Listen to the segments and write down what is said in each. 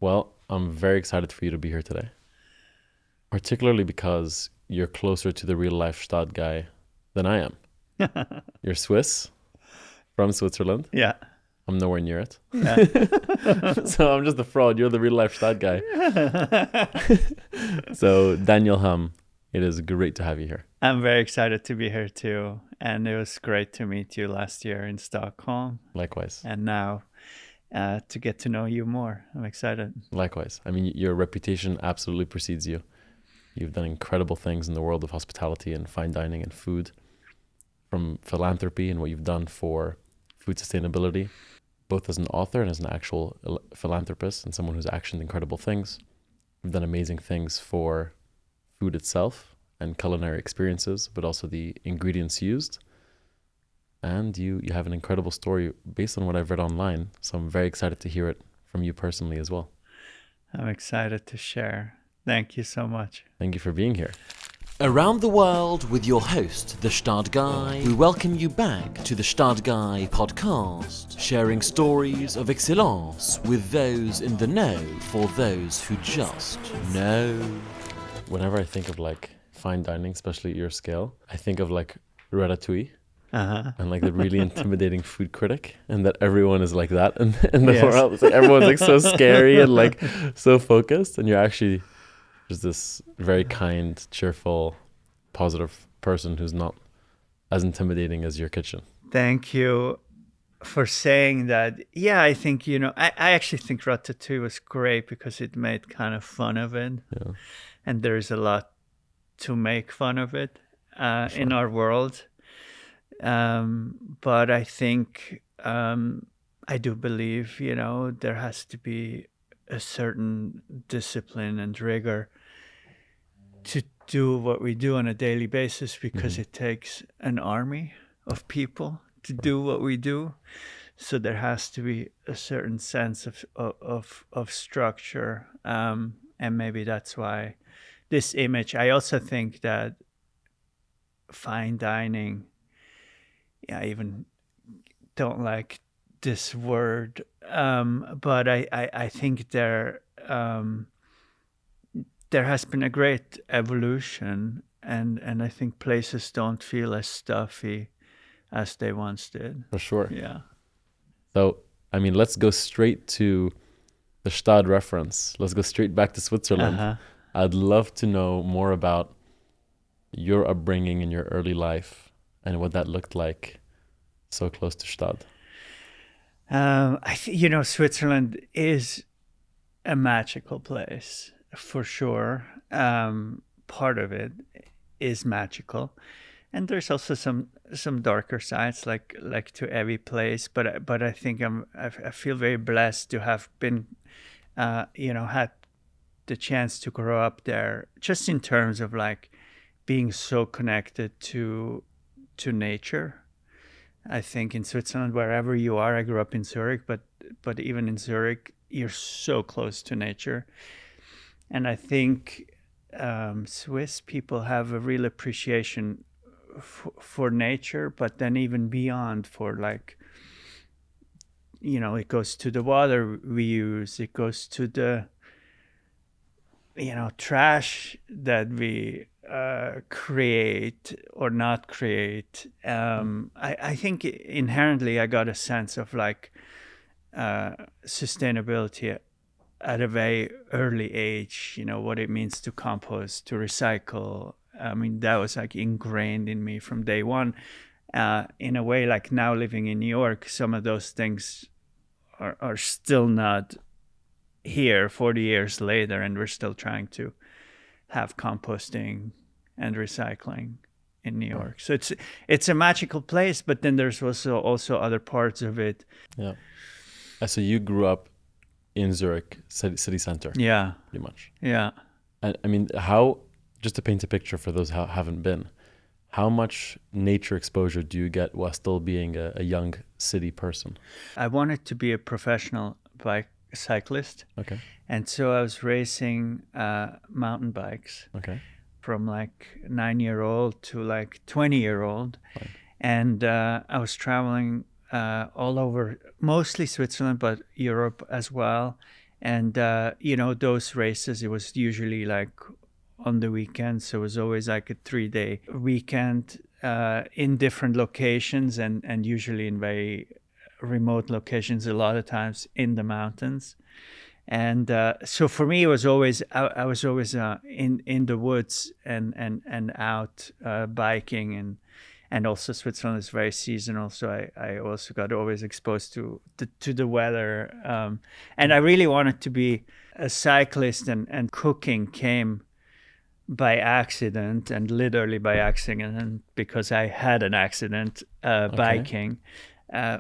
Well, I'm very excited for you to be here today, particularly because you're closer to the real life Gstaad guy than I am. You're Swiss, from Switzerland. Yeah. I'm nowhere near it. Yeah. So I'm just a fraud. You're the real life Gstaad guy. So Daniel Humm, it is great to have you here. I'm very excited to be here too. And it was great to meet you last year in Stockholm. Likewise. And now to get to know you more. I'm excited. Likewise. I mean, your reputation absolutely precedes you. You've done incredible things in the world of hospitality and fine dining and food, from philanthropy and what you've done for food sustainability, both as an author and as an actual philanthropist and someone who's actioned incredible things. You've done amazing things for food itself and culinary experiences, but also the ingredients used. And you have an incredible story based on what I've read online. So I'm very excited to hear it from you personally as well. I'm excited to share. Thank you so much. Thank you for being here. Around the World with your host, the Gstaad Guy. We welcome you back to the Gstaad Guy podcast, sharing stories of excellence with those in the know for those who just know. Whenever I think of like fine dining, especially at your scale, I think of like ratatouille. And like the really intimidating food critic, and that everyone is like that in the world. It's like everyone's like so scary and like so focused, and you're actually just this very kind, cheerful, positive person who's not as intimidating as your kitchen. Thank you for saying that. Yeah, I think, I actually think ratatouille was great because it made kind of fun of it. Yeah. And there's a lot to make fun of it in our world. But I think I do believe, there has to be a certain discipline and rigor to do what we do on a daily basis, because it takes an army of people to do what we do. So there has to be a certain sense of structure, and maybe that's why this image. I also think that fine dining, I even don't like this word, but I think there has been a great evolution, and I think places don't feel as stuffy as they once did. For sure. Yeah. So, I mean, let's go straight to the Gstaad reference. Let's go straight back to Switzerland. I'd love to know more about your upbringing in your early life and what that looked like so close to Gstaad. I think, Switzerland is a magical place for sure. Part of it is magical, and there's also some darker sides, like to every place. But I think I feel very blessed to have been, had the chance to grow up there, just in terms of like being so connected to nature. I think in Switzerland, wherever you are, I grew up in Zurich, but even in Zurich, you're so close to nature. And I think Swiss people have a real appreciation for nature, but then even beyond, for like, it goes to the water we use, it goes to the, trash that we create or not create. I think inherently I got a sense of like sustainability at a very early age, what it means to compost, to recycle. I mean, that was like ingrained in me from day one. In a way, like now living in New York, some of those things are still not here 40 years later, and we're still trying to have composting and recycling in New York. So it's a magical place, but then there's also other parts of it. Yeah. So you grew up in Zurich city center. Yeah. Pretty much. Yeah. And I mean, just to paint a picture for those who haven't been, how much nature exposure do you get while still being a young city person? I wanted to be a professional bike cyclist. Okay. And so I was racing mountain bikes. Okay. From like 9-year-old to like 20-year-old. Right. And I was traveling all over, mostly Switzerland, but Europe as well. And, those races, it was usually like on the weekends. So it was always like a 3-day weekend in different locations and usually in very remote locations, a lot of times in the mountains. And so for me, it was always, I was always in the woods and out biking. And also Switzerland is very seasonal, so I also got always exposed to the weather. And I really wanted to be a cyclist, and cooking came by accident, and literally by accident, because I had an accident biking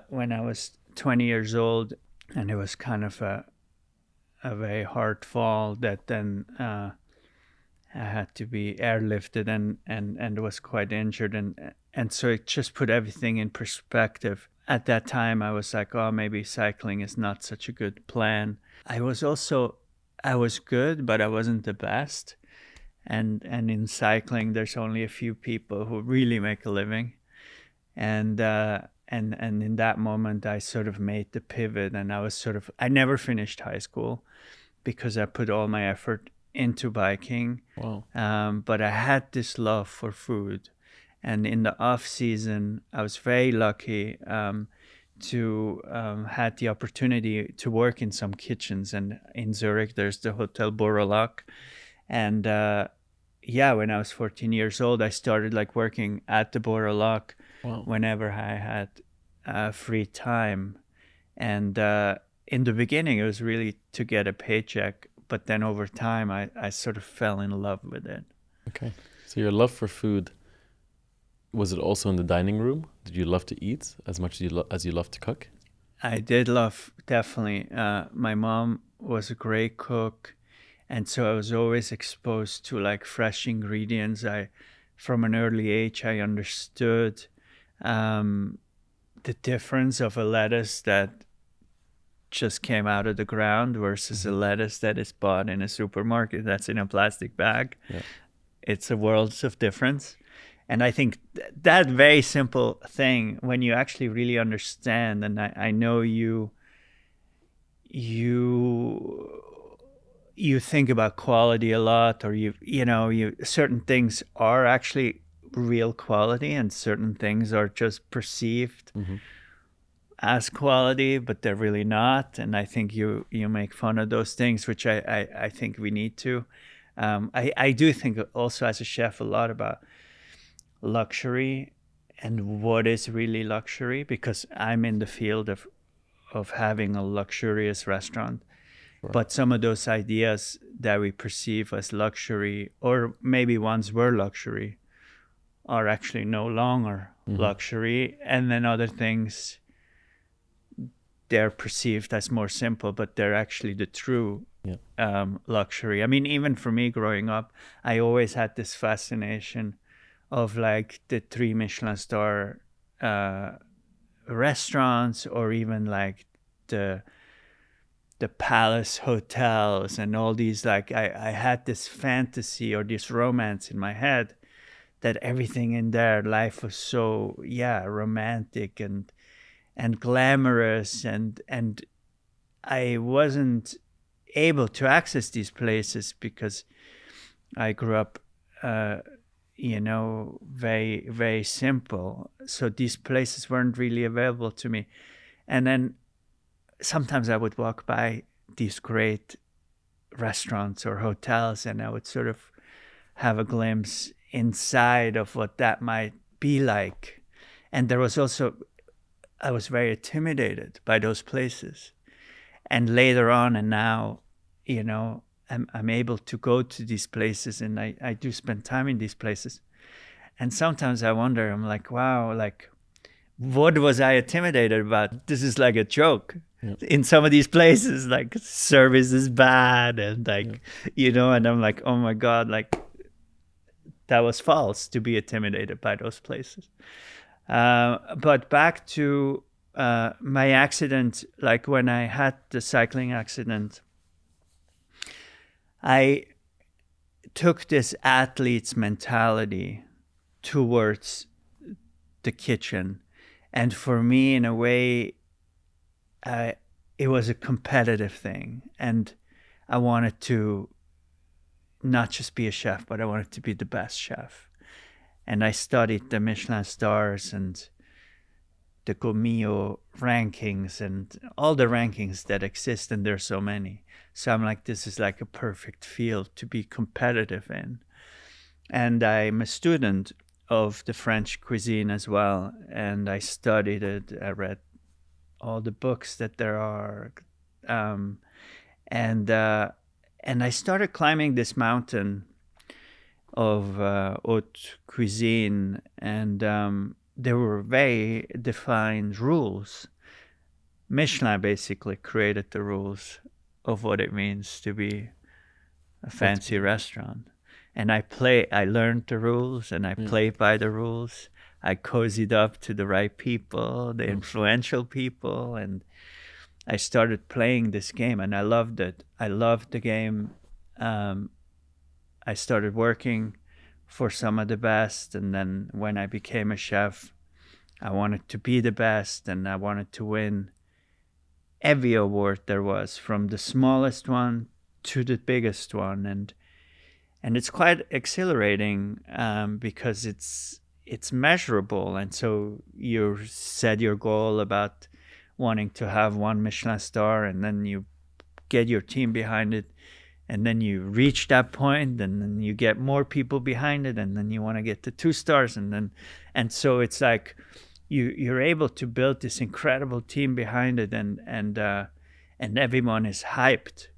when I was 20 years old, and it was kind of a very hard fall that then I had to be airlifted and was quite injured, and so it just put everything in perspective. At that time, I was like, oh, maybe cycling is not such a good plan. I was good, but I wasn't the best. And in cycling, there's only a few people who really make a living. And in that moment, I sort of made the pivot, and I never finished high school because I put all my effort into biking. Wow. But I had this love for food. And in the off season, I was very lucky to had the opportunity to work in some kitchens. And in Zurich, there's the Hotel Borolak. And when I was 14 years old, I started like working at the Borolak whenever I had free time. And in the beginning, it was really to get a paycheck. But then over time, I sort of fell in love with it. Okay. So your love for food, was it also in the dining room? Did you love to eat as much as you love to cook? I did love, definitely. My mom was a great cook. And so I was always exposed to like fresh ingredients. From an early age, I understood the difference of a lettuce that just came out of the ground versus a lettuce that is bought in a supermarket that's in a plastic bag. Yeah. It's a world of difference. And I think that very simple thing, when you actually really understand, and I know you think about quality a lot, or you certain things are actually real quality and certain things are just perceived as quality, but they're really not. And I think you make fun of those things, which I think we need to. I do think also as a chef a lot about luxury and what is really luxury, because I'm in the field of having a luxurious restaurant. Right. But some of those ideas that we perceive as luxury, or maybe once were luxury, are actually no longer luxury. And then other things, they're perceived as more simple, but they're actually the true luxury. I mean, even for me growing up, I always had this fascination of like the 3 Michelin star restaurants, or even like the palace hotels and all these, like I had this fantasy or this romance in my head that everything in there, life was so romantic and glamorous, and I wasn't able to access these places because I grew up very, very simple. So these places weren't really available to me. And then sometimes I would walk by these great restaurants or hotels, and I would sort of have a glimpse inside of what that might be like. And there was also, I was very intimidated by those places. And later on, and now, I'm able to go to these places, and I do spend time in these places. And sometimes I wonder, I'm like, wow, like, what was I intimidated about? This is like a joke. Yep. In some of these places, like, service is bad, and like, and I'm like, oh my God, like, that was false to be intimidated by those places. But back to my accident, like when I had the cycling accident, I took this athlete's mentality towards the kitchen. And for me, in a way, it was a competitive thing, and I wanted to not just be a chef, but I wanted to be the best chef. And I studied the Michelin stars and the Gomio rankings and all the rankings that exist, and there's so many. So I'm like, this is like a perfect field to be competitive in. And I'm a student of the French cuisine as well, and I studied it. I read all the books that there are, and I started climbing this mountain of haute cuisine, and there were very defined rules. Michelin basically created the rules of what it means to be a fancy restaurant. And I learned the rules, and I played by the rules. I cozied up to the right people, the influential people, and I started playing this game, and I loved it. I loved the game. I started working for some of the best, and then when I became a chef, I wanted to be the best, and I wanted to win every award there was, from the smallest one to the biggest one, and it's quite exhilarating because it's measurable. And so you set your goal about wanting to have one Michelin star, and then you get your team behind it, and then you reach that point, and then you get more people behind it, and then you want to get to 2 stars, and so it's like you're able to build this incredible team behind it, and everyone is hyped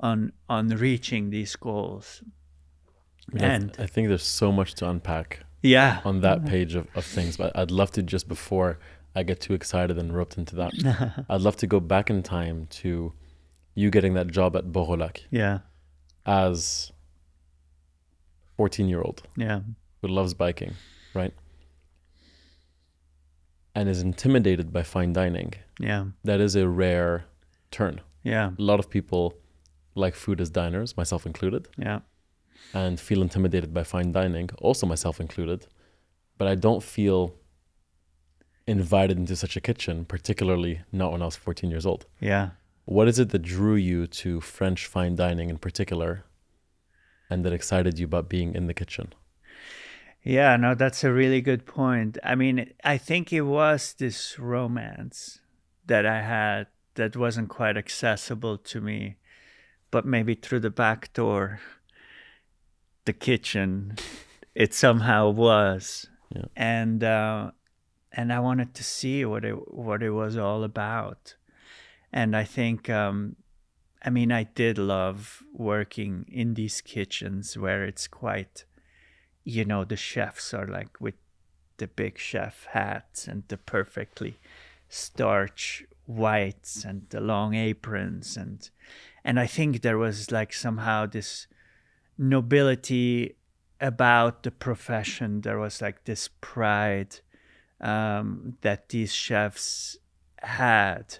on reaching these goals. And I think there's so much to unpack yeah, on that page of things, but I'd love to, just before I get too excited and roped into that, I'd love to go back in time to you getting that job at Borolac yeah, as 14-year-old yeah, who loves biking, right? And is intimidated by fine dining. yeah, That is a rare turn. yeah, A lot of people like food as diners, myself included, yeah, and feel intimidated by fine dining, also myself included. But I don't feel invited into such a kitchen, particularly not when I was 14 years old. yeah. What is it that drew you to French fine dining in particular, and that excited you about being in the kitchen? Yeah, no, that's a really good point. I mean, I think it was this romance that I had that wasn't quite accessible to me, but maybe through the back door, the kitchen, it somehow was. Yeah. And I wanted to see what it was all about. And I think, I mean, I did love working in these kitchens where it's quite, you know, the chefs are like with the big chef hats and the perfectly starched whites and the long aprons, and I think there was like somehow this nobility about the profession. There was like this pride that these chefs had,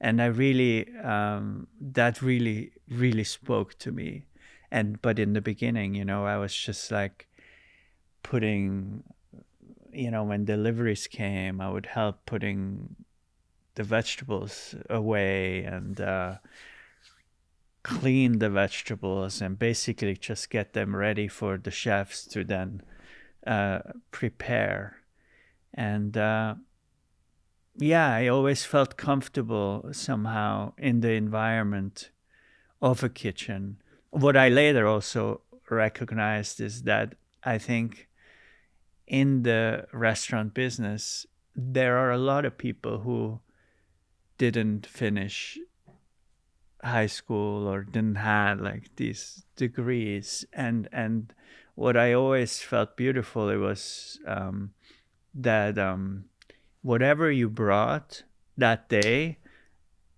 and I really that really spoke to me. But in the beginning, you know, I was just like putting, you know, when deliveries came, I would help putting the vegetables away and clean the vegetables and basically just get them ready for the chefs to then prepare. And yeah, I always felt comfortable somehow in the environment of a kitchen. What I later also recognized is that I think in the restaurant business, there are a lot of people who didn't finish high school or didn't have like these degrees. And what I always felt beautiful, it was that whatever you brought that day,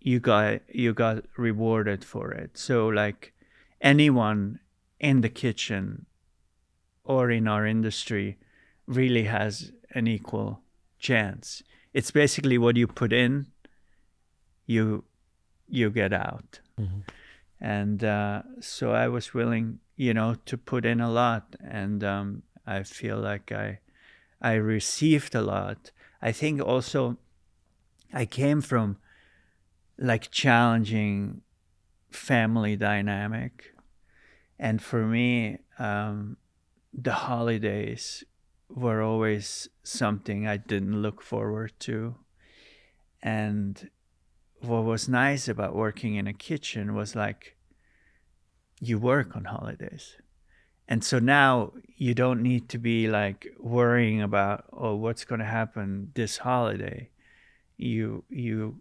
you got rewarded for it. So like anyone in the kitchen or in our industry really has an equal chance. It's basically what you put in, you get out. Mm-hmm. And so I was willing, you know, to put in a lot, and I feel like I received a lot. I think also I came from like challenging family dynamic. And for me, the holidays were always something I didn't look forward to. And what was nice about working in a kitchen was like, you work on holidays. And so now you don't need to be like worrying about, oh, what's going to happen this holiday. You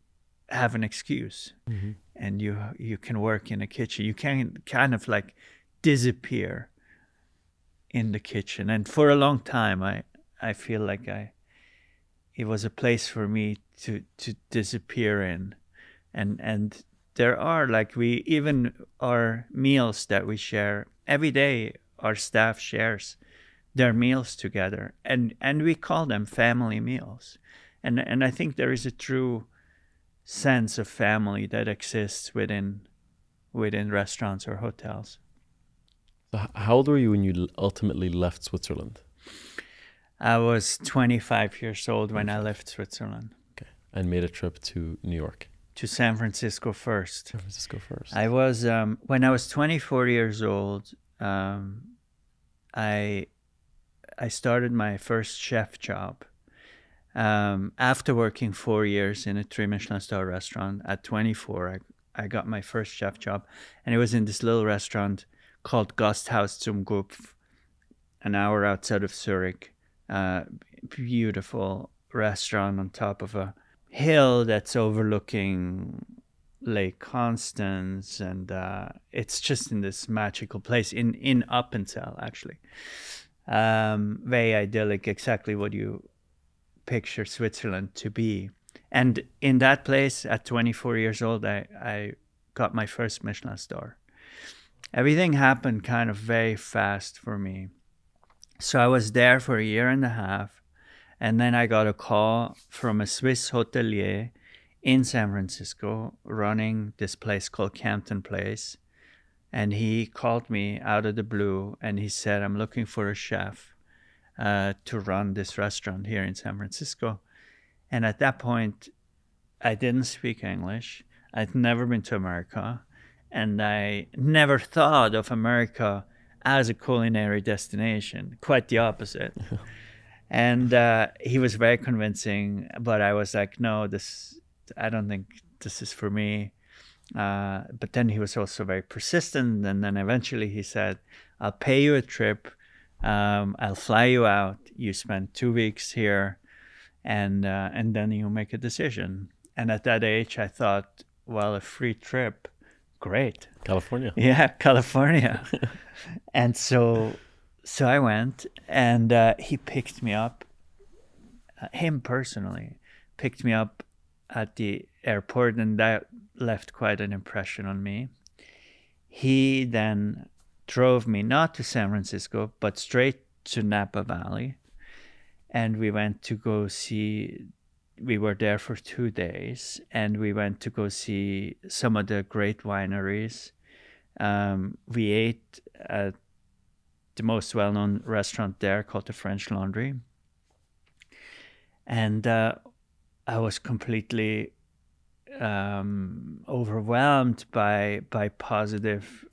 have an excuse, and you can work in a kitchen. You can kind of like disappear in the kitchen. And for a long time, I feel like it was a place for me to disappear in. And there are like, even our meals that we share every day, our staff shares their meals together, and we call them family meals. And I think there is a true sense of family that exists within restaurants or hotels. So how old were you when you ultimately left Switzerland? I was 25 years old when I left Switzerland. Okay. And made a trip to New York? To San Francisco first. San Francisco first. I was, when I was 24 years old, I started my first chef job. After working 4 years in a 3 Michelin star restaurant, at 24, I got my first chef job. And it was in this little restaurant called Gasthaus zum Gupf, an hour outside of Zurich. Beautiful restaurant on top of a hill that's overlooking Lake Constance, and it's just in this magical place in Appenzell, actually. Very idyllic, exactly what you picture Switzerland to be. And in that place, at 24 years old, I got my first Michelin star. Everything happened kind of very fast for me. So I was there for a year and a half, and then I got a call from a Swiss hotelier in San Francisco running this place called Campton Place. And he called me out of the blue, and he said, I'm looking for a chef to run this restaurant here in San Francisco. And at that point, I didn't speak English. I'd never been to America, and I never thought of America as a culinary destination, quite the opposite. And he was very convincing, but I was like, no, I don't think this is for me. But then he was also very persistent, and then eventually he said, I'll pay you a trip, I'll fly you out, you spend 2 weeks here, and then you make a decision. And at that age I thought, well, a free trip, great. California. Yeah, California. And so I went, and he picked me up, him personally picked me up at the airport, and that left quite an impression on me. He then drove me not to San Francisco, but straight to Napa Valley. And we went to go see, we were there for 2 days, and we went to go see some of the great wineries. We ate at the most well-known restaurant there called the French Laundry. And I was completely overwhelmed by positive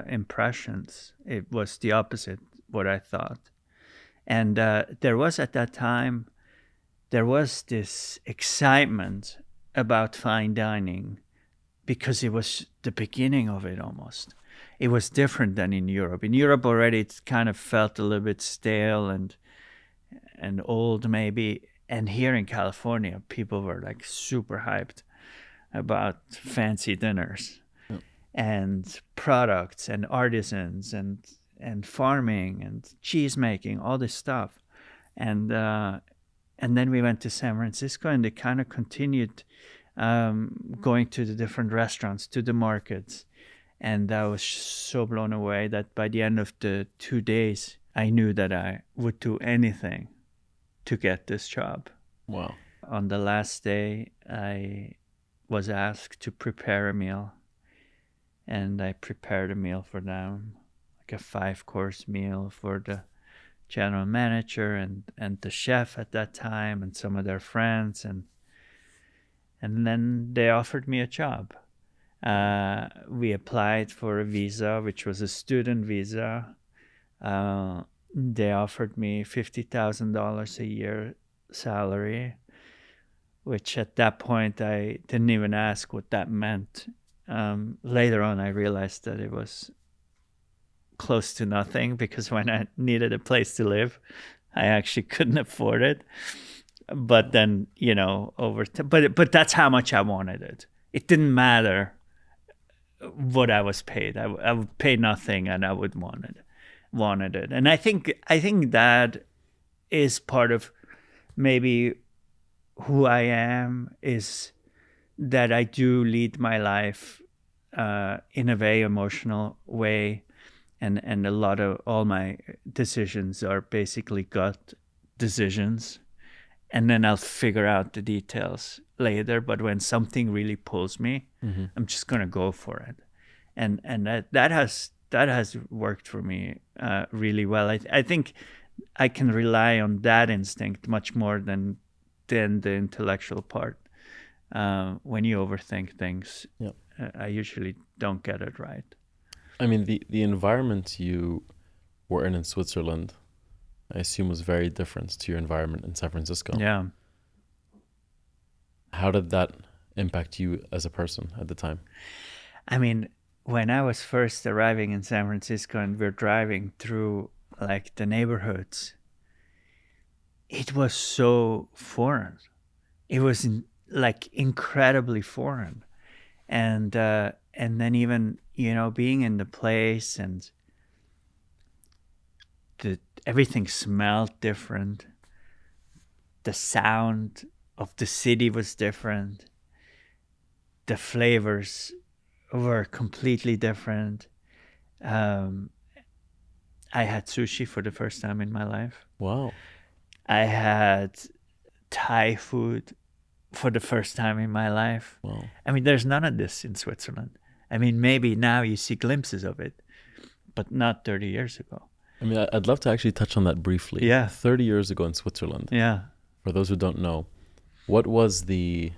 impressions. It was the opposite what I thought. And there was at that time, there was this excitement about fine dining because it was the beginning of it almost. It was different than in Europe. In Europe already it kind of felt a little bit stale and old maybe. And here in California, people were like super hyped about fancy dinners and products and artisans and farming and cheese making, all this stuff. And then we went to San Francisco, and they kind of continued going to the different restaurants, to the markets. And I was so blown away that by the end of the 2 days, I knew that I would do anything to get this job. Wow. On the last day, I was asked to prepare a meal, and I prepared a meal for them, like a 5-course meal for the general manager and the chef at that time and some of their friends. And then they offered me a job. We applied for a visa, which was a student visa. They offered me $50,000 a year salary, which at that point I didn't even ask what that meant. Later on, I realized that it was close to nothing, because when I needed a place to live, I actually couldn't afford it. But then, but that's how much I wanted it. It didn't matter what I was paid. I would pay nothing, and I would wanted it. And I think that is part of maybe who I am, is that I do lead my life in a very emotional way, and a lot of all my decisions are basically gut decisions, and then I'll figure out the details later. But when something really pulls me, I'm just gonna go for it, and that has worked for me really well. I think I can rely on that instinct much more than the intellectual part. When you overthink things, I usually don't get it right. I mean, the environment you were in Switzerland, I assume, was very different to your environment in San Francisco. Yeah. How did that impact you as a person at the time? I mean, when I was first arriving in San Francisco and we're driving through like the neighborhoods, it was so foreign. It was like incredibly foreign. And then even, being in the place, and everything smelled different. The sound of the city was different. The flavors were completely different. I had sushi for the first time in my life. Wow. I had Thai food for the first time in my life. Wow. I mean, there's none of this in Switzerland. I mean, maybe now you see glimpses of it, but not 30 years ago. I mean, I'd love to actually touch on that briefly. Yeah. 30 years ago in Switzerland. Yeah. For those who don't know, what was the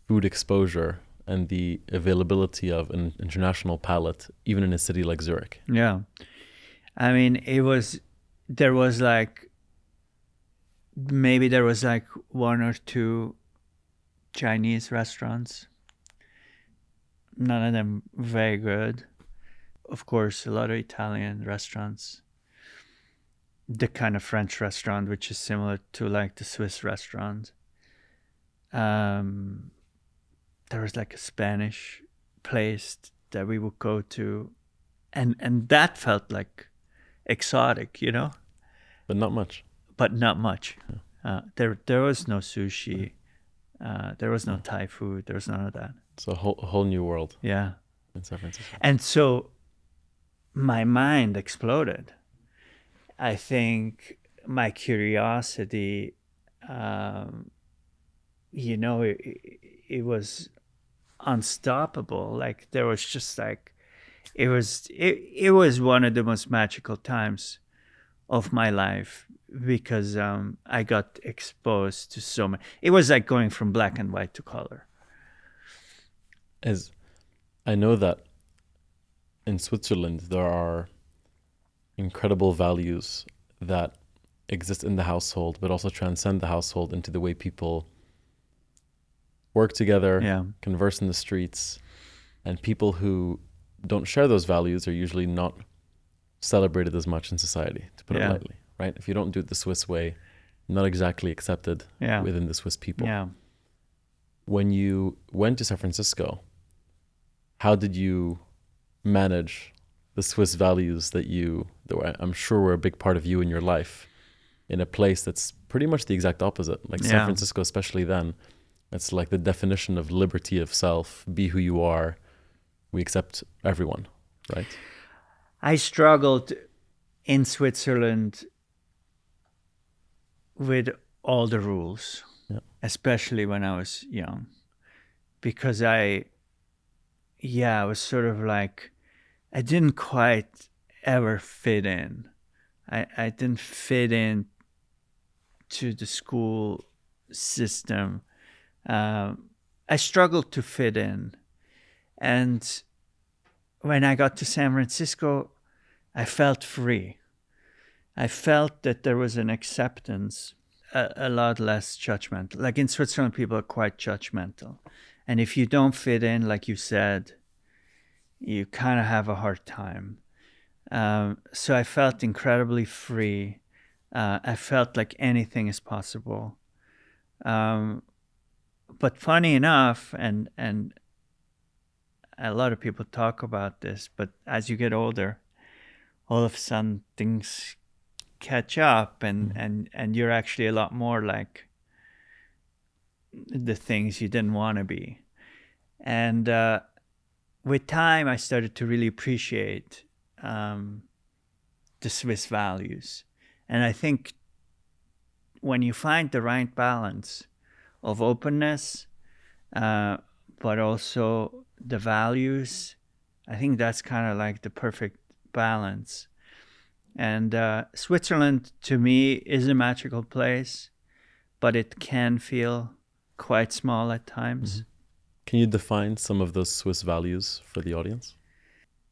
food exposure and the availability of an international palate, even in a city like Zurich? Yeah. I mean, there was like one or two Chinese restaurants. None of them very good. Of course, a lot of Italian restaurants. The kind of French restaurant, which is similar to like the Swiss restaurant. There was like a Spanish place that we would go to, and that felt like exotic, But not much. But not much. Yeah. There was no sushi. There was no Thai food. There was none of that. It's a whole new world. Yeah. In San Francisco. And so my mind exploded. I think my curiosity, it was unstoppable. Like there was just like, it was one of the most magical times of my life, because I got exposed to so many. It was like going from black and white to color. As I know that in Switzerland there are incredible values that exist in the household, but also transcend the household into the way people work together, converse in the streets, and people who don't share those values are usually not celebrated as much in society, to put it lightly, right? If you don't do it the Swiss way, not exactly accepted within the Swiss people. Yeah. When you went to San Francisco, how did you manage the Swiss values that I'm sure were a big part of you in your life, in a place that's pretty much the exact opposite? Like San Francisco, especially then, it's like the definition of liberty of self, be who you are. We accept everyone, right? I struggled in Switzerland with all the rules, especially when I was young, because I was sort of like, I didn't quite ever fit in. I didn't fit in to the school system. I struggled to fit in. And when I got to San Francisco, I felt free. I felt that there was an acceptance, a lot less judgmental. Like in Switzerland, people are quite judgmental. And if you don't fit in, like you said, you kind of have a hard time. So I felt incredibly free. I felt like anything is possible. But funny enough, and a lot of people talk about this, but as you get older, all of a sudden things catch up, and you're actually a lot more like the things you didn't want to be. And with time, I started to really appreciate the Swiss values. And I think when you find the right balance of openness, but also the values, I think that's kind of like the perfect balance. And Switzerland, to me, is a magical place, but it can feel quite small at times. Mm-hmm. Can you define some of those Swiss values for the audience?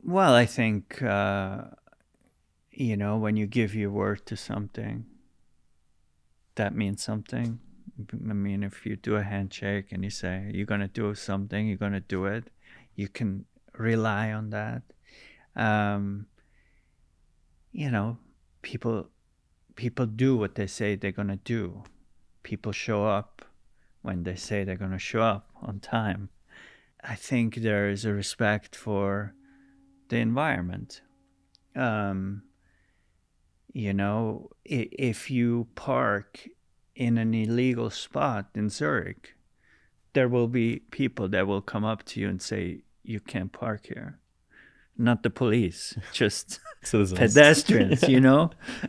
Well, I think, when you give your word to something, that means something. I mean, if you do a handshake and you say you're going to do something, you're going to do it, you can rely on that. People do what they say they're going to do. People show up when they say they're going to show up on time. I think there is a respect for the environment. If you park in an illegal spot in Zurich, there will be people that will come up to you and say, you can't park here. Not the police, just pedestrians,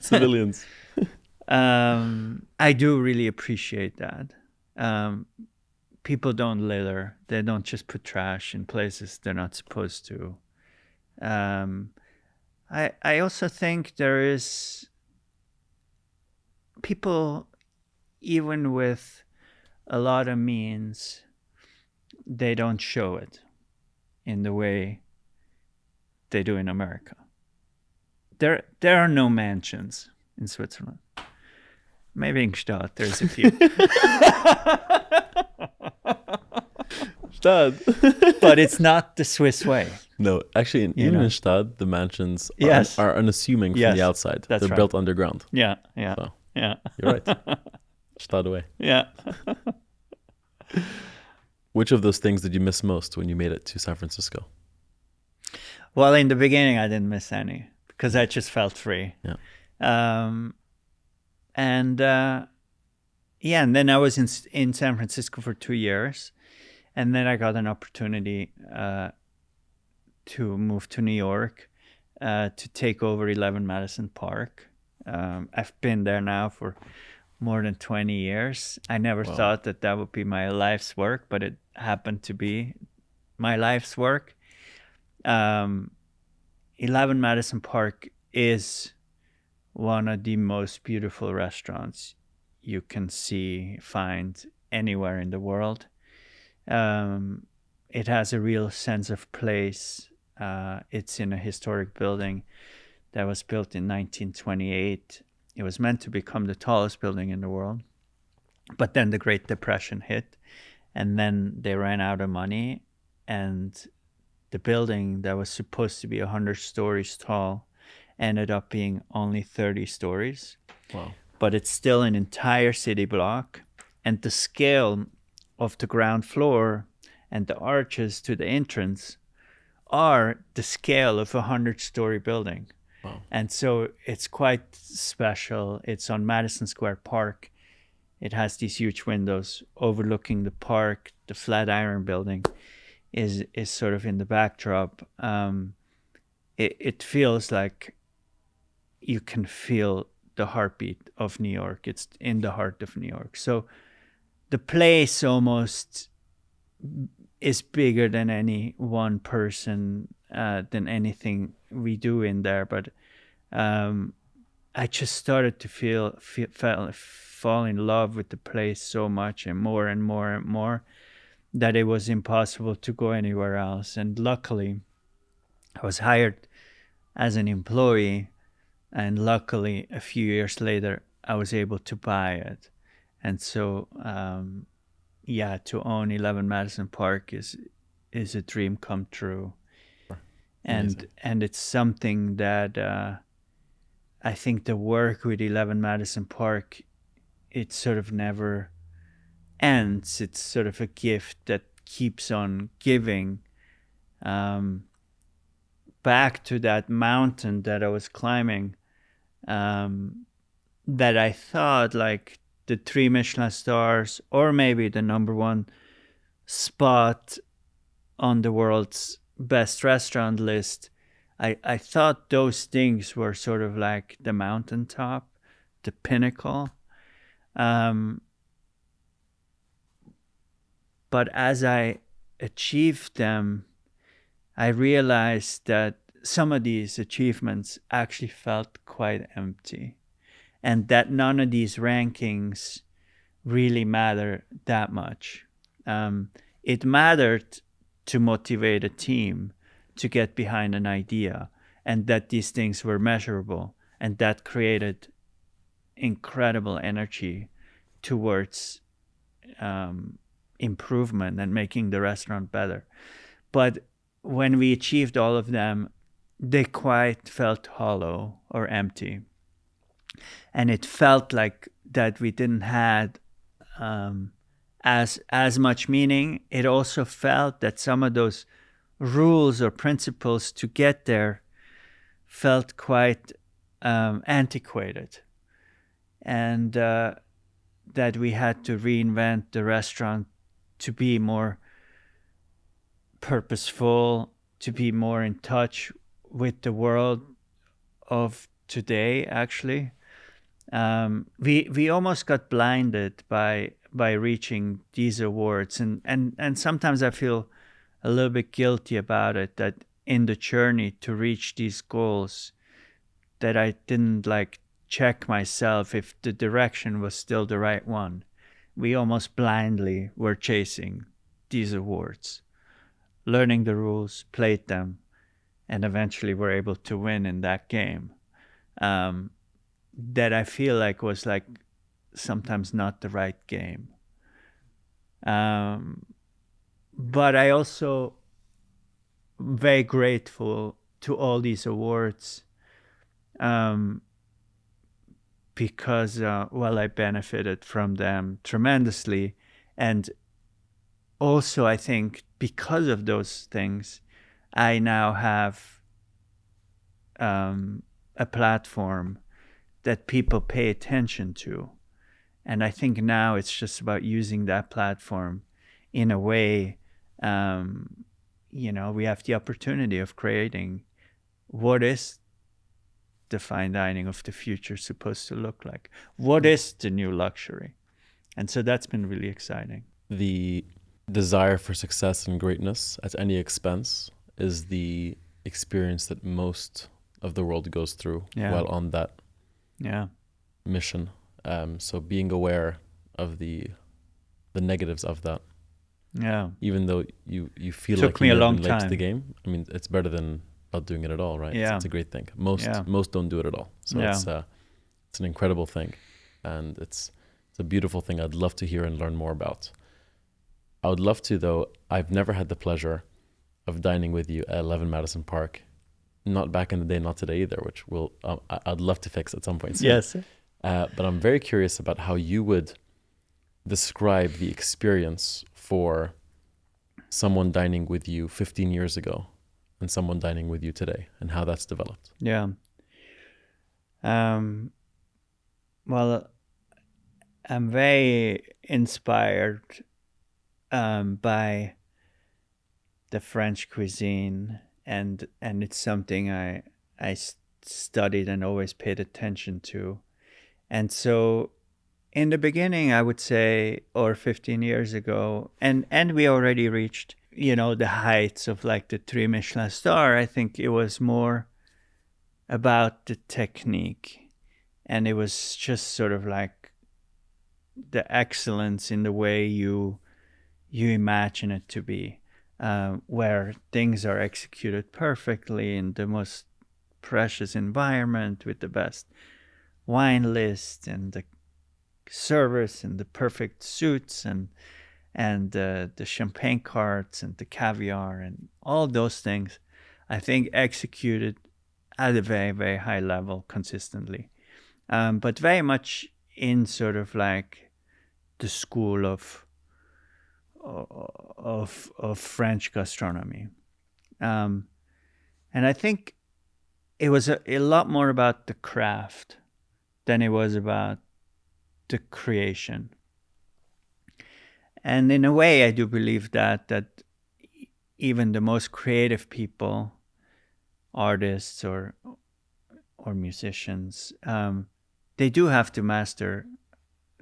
Civilians. I do really appreciate that. People don't litter. They don't just put trash in places they're not supposed to. I also think there is people, even with a lot of means, they don't show it in the way they do in America. There are no mansions in Switzerland. Maybe in Gstaad there's a few. Gstaad. But it's not the Swiss way. No, actually, even in Gstaad, the mansions are unassuming from the outside. They're right. Built underground. Yeah. So, yeah. You're right. Gstaad away. Yeah. Which of those things did you miss most when you made it to San Francisco? Well, in the beginning, I didn't miss any because I just felt free. Yeah. And then I was in San Francisco for 2 years, and then I got an opportunity to move to New York to take over 11 Madison Park. I've been there now for more than 20 years. I never thought that would be my life's work, but it happened to be my life's work. 11 Madison Park is one of the most beautiful restaurants you can find anywhere in the world. It has a real sense of place. It's in a historic building that was built in 1928. It was meant to become the tallest building in the world. But then the Great Depression hit, and then they ran out of money, and the building that was supposed to be 100 stories tall ended up being only 30 stories. Wow. But it's still an entire city block, and the scale of the ground floor and the arches to the entrance are the scale of a 100-story building. Wow. And so it's quite special. It's on Madison Square Park. It has these huge windows overlooking the park. The Flatiron Building is sort of in the backdrop. It feels like you can feel the heartbeat of New York. It's in the heart of New York. So the place almost is bigger than any one person, than anything we do in there. But I just started to fall in love with the place so much, and more and more and more. that it was impossible to go anywhere else. And luckily, I was hired as an employee, and luckily, a few years later, I was able to buy it. And so, to own 11 Madison Park is a dream come true. Amazing. And it's something that I think the work with 11 Madison Park, it sort of never ends. It's sort of a gift that keeps on giving. Back to that mountain that I was climbing, that I thought like the 3 Michelin stars, or maybe the #1 spot on the world's best restaurant list, I thought those things were sort of like the mountaintop, the pinnacle. But as I achieved them, I realized that some of these achievements actually felt quite empty, and that none of these rankings really matter that much. It mattered to motivate a team to get behind an idea, and that these things were measurable, and that created incredible energy towards improvement and making the restaurant better. But when we achieved all of them, they quite felt hollow or empty. And it felt like that we didn't had as much meaning. It also felt that some of those rules or principles to get there felt quite antiquated, and that we had to reinvent the restaurant to be more purposeful, to be more in touch with the world of today. Actually, we almost got blinded by reaching these awards, and sometimes I feel a little bit guilty about it, that in the journey to reach these goals, that I didn't like check myself if the direction was still the right one. We almost blindly were chasing these awards, learning the rules, played them, and eventually were able to win in that game. That I feel like was like sometimes not the right game. But I also very grateful to all these awards, because I benefited from them tremendously, and also I think because of those things, I now have a platform that people pay attention to, and I think now it's just about using that platform in a way. We have the opportunity of creating what is the fine dining of the future supposed to look like? What is the new luxury? And so that's been really exciting. The desire for success and greatness at any expense is the experience that most of the world goes through while on that mission. So being aware of the negatives of that. Yeah. Even though you feel Took like me you a long never been late to time. the game, I mean, it's better than not doing it at all, right? Yeah. It's a great thing. Most don't do it at all. So it's an incredible thing, and it's a beautiful thing. I'd love to hear and learn more about. I would love to, though. I've never had the pleasure of dining with you at 11 Madison Park. Not back in the day, not today either, which I'd love to fix at some point soon. Yes. But I'm very curious about how you would describe the experience for someone dining with you 15 years ago and someone dining with you today, and how that's developed. Yeah. Well, I'm very inspired by the French cuisine, and it's something I studied and always paid attention to. And so in the beginning, I would say, or 15 years ago, and we already reached, the heights of like the 3 Michelin star. I think it was more about the technique, and it was just sort of like the excellence in the way you you imagine it to be, where things are executed perfectly in the most precious environment with the best wine list and the service and the perfect suits and the champagne carts and the caviar and all those things, I think executed at a very, very high level consistently. But very much in sort of like the school of French gastronomy. And I think it was a lot more about the craft than it was about the creation. And in a way, I do believe that even the most creative people, artists or musicians, they do have to master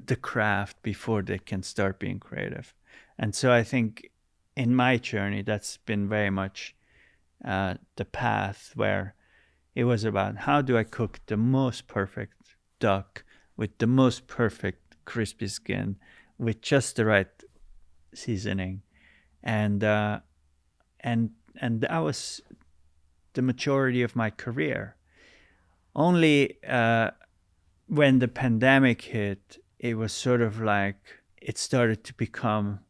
the craft before they can start being creative. And so I think in my journey, that's been very much the path where it was about how do I cook the most perfect duck with the most perfect crispy skin with just the right seasoning, and that was the majority of my career. Only when the pandemic hit, it was sort of like it started to become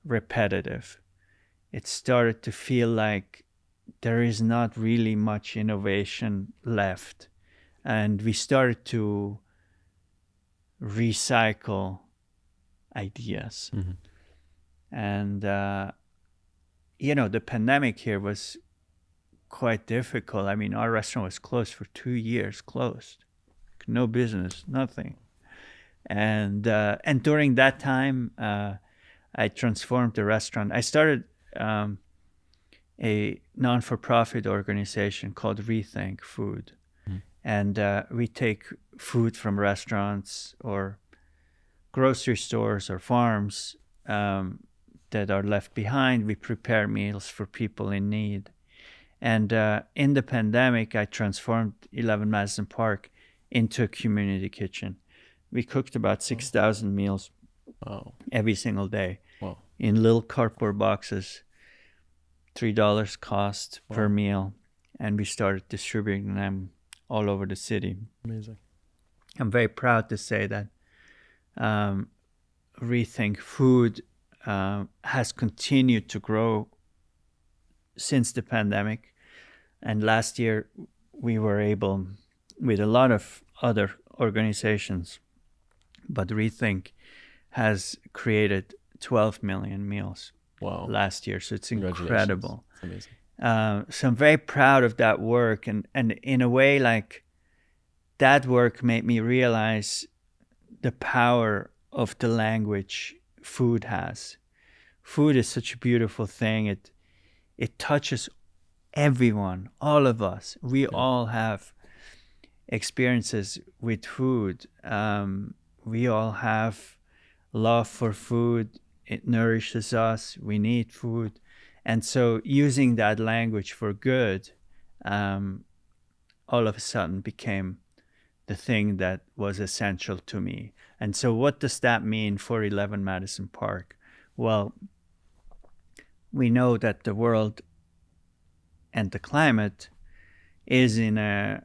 repetitive. It started to feel like there is not really much innovation left, and we started to recycle ideas. Mm-hmm. And the pandemic here was quite difficult. I mean, our restaurant was closed for 2 years, closed, no business, nothing. And during that time, I transformed the restaurant. I started a non-for-profit organization called Rethink Food. Mm. And we take food from restaurants or grocery stores or farms that are left behind. We prepare meals for people in need. And in the pandemic, I transformed 11 Madison Park into a community kitchen. We cooked about 6,000 meals every single day in little cardboard boxes, $3 cost per meal. And we started distributing them all over the city. Amazing. I'm very proud to say that Rethink Food has continued to grow since the pandemic. And last year, we were able, with a lot of other organizations, but Rethink has created 12 million meals last year. So it's incredible. It's amazing. So I'm very proud of that work. And in a way, like, that work made me realize the power of the language food has. Food is such a beautiful thing. It touches everyone, all of us. We all have experiences with food. We all have love for food. It nourishes us. We need food. And so using that language for good, all of a sudden became the thing that was essential to me. And so what does that mean for 11 Madison Park? Well, we know that the world and the climate is in a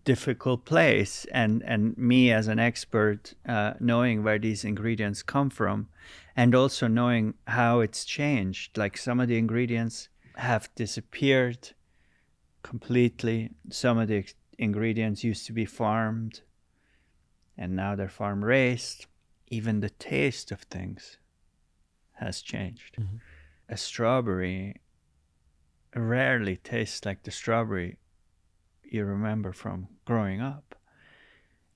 difficult place. And me as an expert, knowing where these ingredients come from, and also knowing how it's changed. Like, some of the ingredients have disappeared completely. Some of the ingredients used to be farmed, and now they're farm raised. Even the taste of things has changed. Mm-hmm. A strawberry rarely tastes like the strawberry you remember from growing up.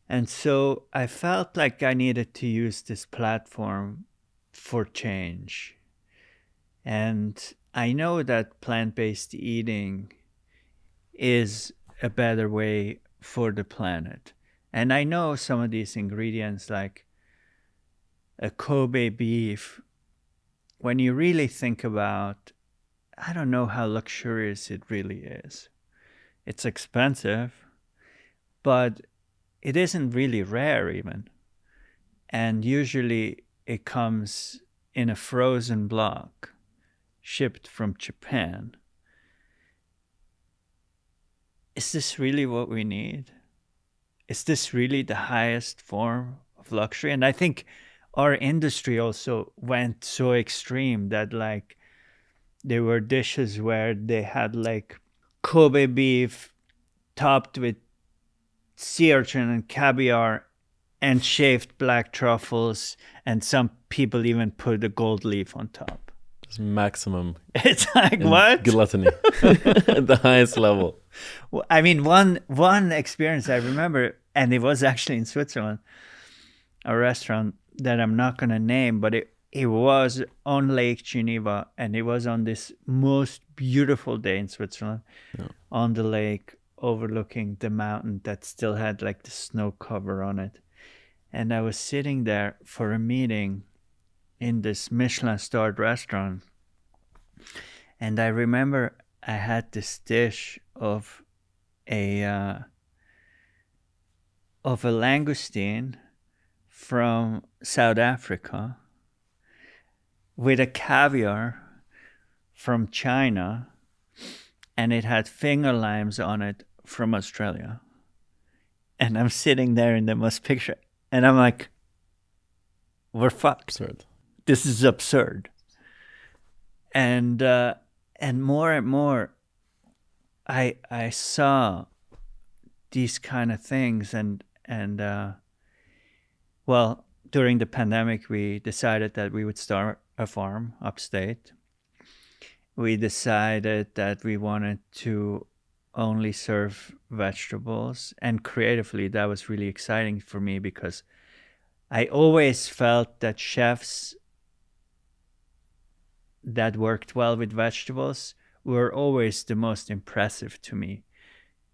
And so I felt like I needed to use this platform for change. And I know that plant-based eating is a better way for the planet. And I know some of these ingredients, like a Kobe beef, when you really think about, I don't know how luxurious it really is. It's expensive, but it isn't really rare even. And usually it comes in a frozen block shipped from Japan. Is this really what we need? Is this really the highest form of luxury? And I think our industry also went so extreme that like there were dishes where they had like Kobe beef topped with sea urchin and caviar and shaved black truffles, and some people even put a gold leaf on top. Just maximum. It's like, what? Gluttony at the highest level. Well, I mean, one experience I remember, and it was actually in Switzerland, a restaurant that I'm not going to name, but it was on Lake Geneva, and it was on this most beautiful day in Switzerland, on the lake overlooking the mountain that still had like the snow cover on it. And I was sitting there for a meeting in this Michelin-starred restaurant, and I remember I had this dish of a langoustine from South Africa with a caviar from China, and it had finger limes on it from Australia. And I'm sitting there in the most picture, and I'm like, we're fucked. Absurd. This is absurd. And more and more, I saw these kind of things, and well, during the pandemic, we decided that we would start a farm upstate. We decided that we wanted to only serve vegetables, and creatively, that was really exciting for me because I always felt that chefs that worked well with vegetables were always the most impressive to me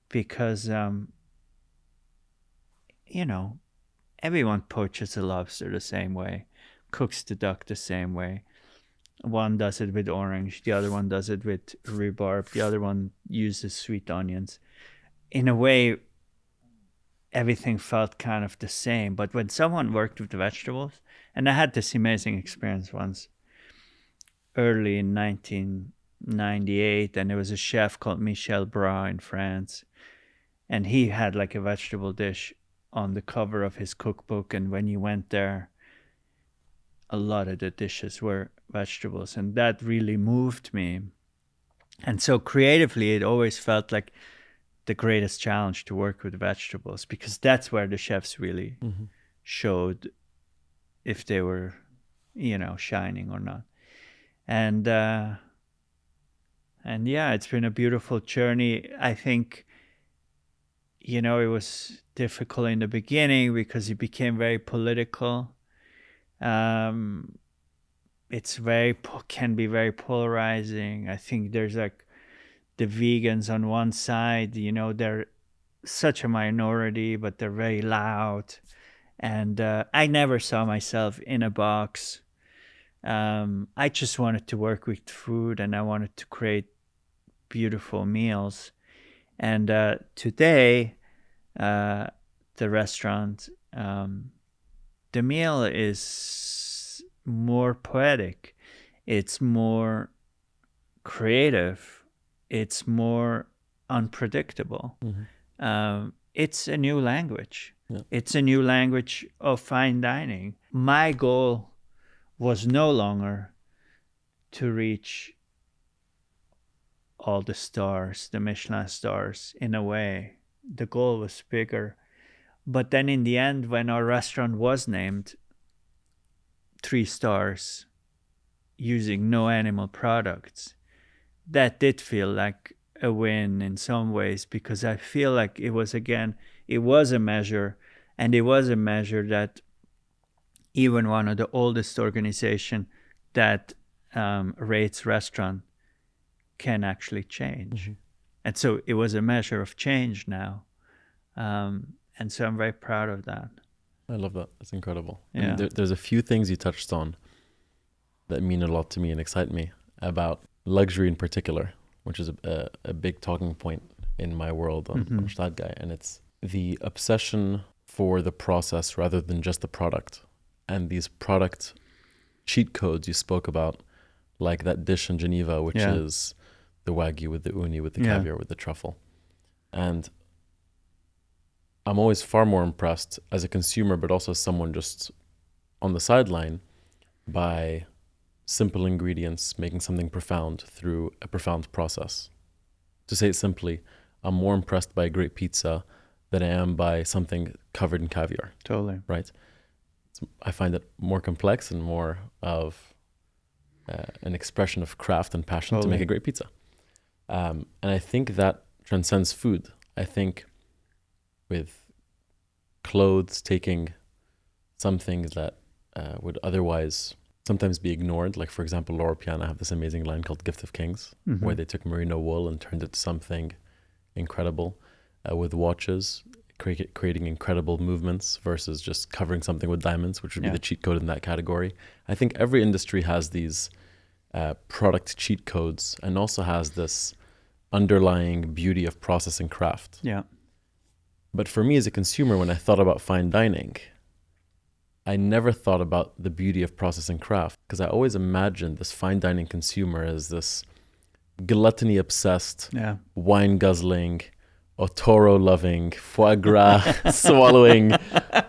because, everyone poaches a lobster the same way, cooks the duck the same way. One does it with orange, the other one does it with rhubarb, the other one uses sweet onions. In a way, everything felt kind of the same. But when someone worked with the vegetables, and I had this amazing experience once, early in 1998, and there was a chef called Michel Bras in France, and he had like a vegetable dish on the cover of his cookbook, and when you went there, a lot of the dishes were vegetables, and that really moved me. And so creatively, it always felt like the greatest challenge to work with vegetables, because that's where the chefs really showed if they were, shining or not. And yeah, it's been a beautiful journey. I think, it was difficult in the beginning because it became very political. It's can be very polarizing. I think there's like the vegans on one side, they're such a minority, but they're very loud. And I never saw myself in a box. I just wanted to work with food, and I wanted to create beautiful meals. And today, the restaurant, the meal is more poetic. It's more creative. It's more unpredictable. It's a new language. Yeah. It's a new language of fine dining. My goal was no longer to reach all the stars, the Michelin stars, in a way. The goal was bigger. But then in the end, when our restaurant was named 3 stars using no animal products, that did feel like a win in some ways, because I feel like it was a measure, and it was a measure that even one of the oldest organizations that rates restaurant can actually change. And so it was a measure of change now. And so I'm very proud of that. I love that. It's incredible. Yeah. And there's a few things you touched on that mean a lot to me and excite me about luxury in particular, which is a big talking point in my world on Gstaad Guy. And it's the obsession for the process rather than just the product. And these product cheat codes you spoke about, like that dish in Geneva, which is the Wagyu with the uni, with the caviar, with the truffle. And I'm always far more impressed as a consumer, but also as someone just on the sideline, by simple ingredients making something profound through a profound process. To say it simply, I'm more impressed by a great pizza than I am by something covered in caviar. Totally. Right? I find it more complex and more of an expression of craft and passion to make a great pizza. And I think that transcends food. I think with clothes, taking some things that would otherwise sometimes be ignored. Like, for example, Loro Piana have this amazing line called Gift of Kings, where they took merino wool and turned it to something incredible. With watches, creating incredible movements versus just covering something with diamonds, which would be the cheat code in that category. I think every industry has these product cheat codes and also has this underlying beauty of process and craft. Yeah. But for me as a consumer, when I thought about fine dining, I never thought about the beauty of process and craft, because I always imagined this fine dining consumer as this gluttony obsessed, wine guzzling, otoro loving, foie gras swallowing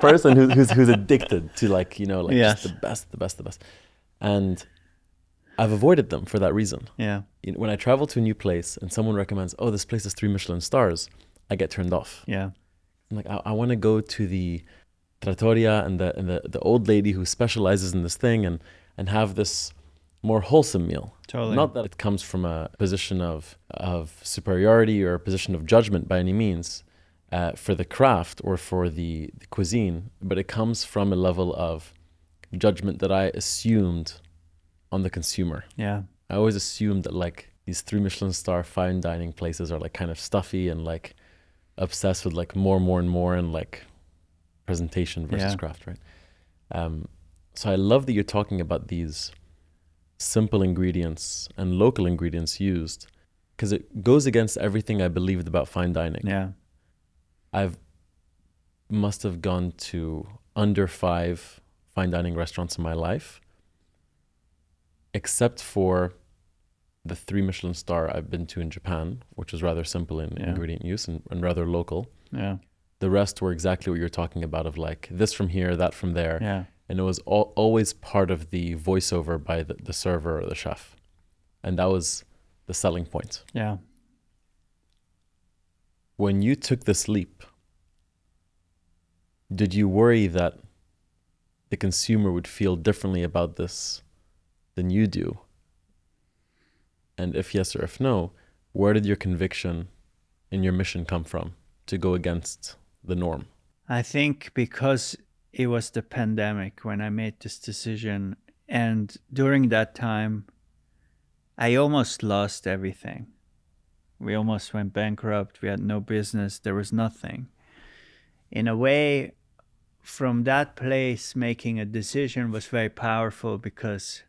person who's addicted to just the best. And I've avoided them for that reason. Yeah. When I travel to a new place and someone recommends, oh, this place has 3 Michelin stars, I get turned off. Yeah. I'm like, I want to go to the trattoria and the old lady who specializes in this thing and have this more wholesome meal. Totally. Not that it comes from a position of superiority or a position of judgment by any means for the craft or for the cuisine, but it comes from a level of judgment that I assumed on the consumer. Yeah. I always assumed that like these 3 Michelin star fine dining places are like kind of stuffy and like obsessed with like more and like presentation versus craft, right? So I love that you're talking about these simple ingredients and local ingredients used, because it goes against everything I believed about fine dining. Yeah. Must have gone to under 5 fine dining restaurants in my life, except for the 3 Michelin star I've been to in Japan, which was rather simple in ingredient use and rather local. Yeah. The rest were exactly what you're talking about, of like this from here, that from there. Yeah. And it was always part of the voiceover by the server or the chef. And that was the selling point. Yeah. When you took this leap, did you worry that the consumer would feel differently about this than you do? And if yes or if no, where did your conviction in your mission come from to go against the norm? I think because it was the pandemic when I made this decision. And during that time, I almost lost everything. We almost went bankrupt. We had no business. There was nothing. In a way, from that place, making a decision was very powerful because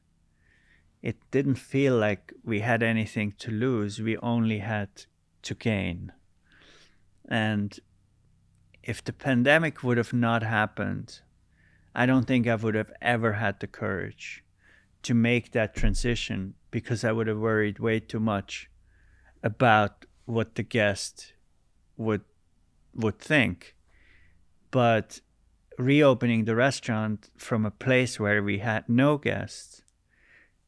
it didn't feel like we had anything to lose. We only had to gain. And if the pandemic would have not happened, I don't think I would have ever had the courage to make that transition, because I would have worried way too much about what the guest would think. But reopening the restaurant from a place where we had no guests,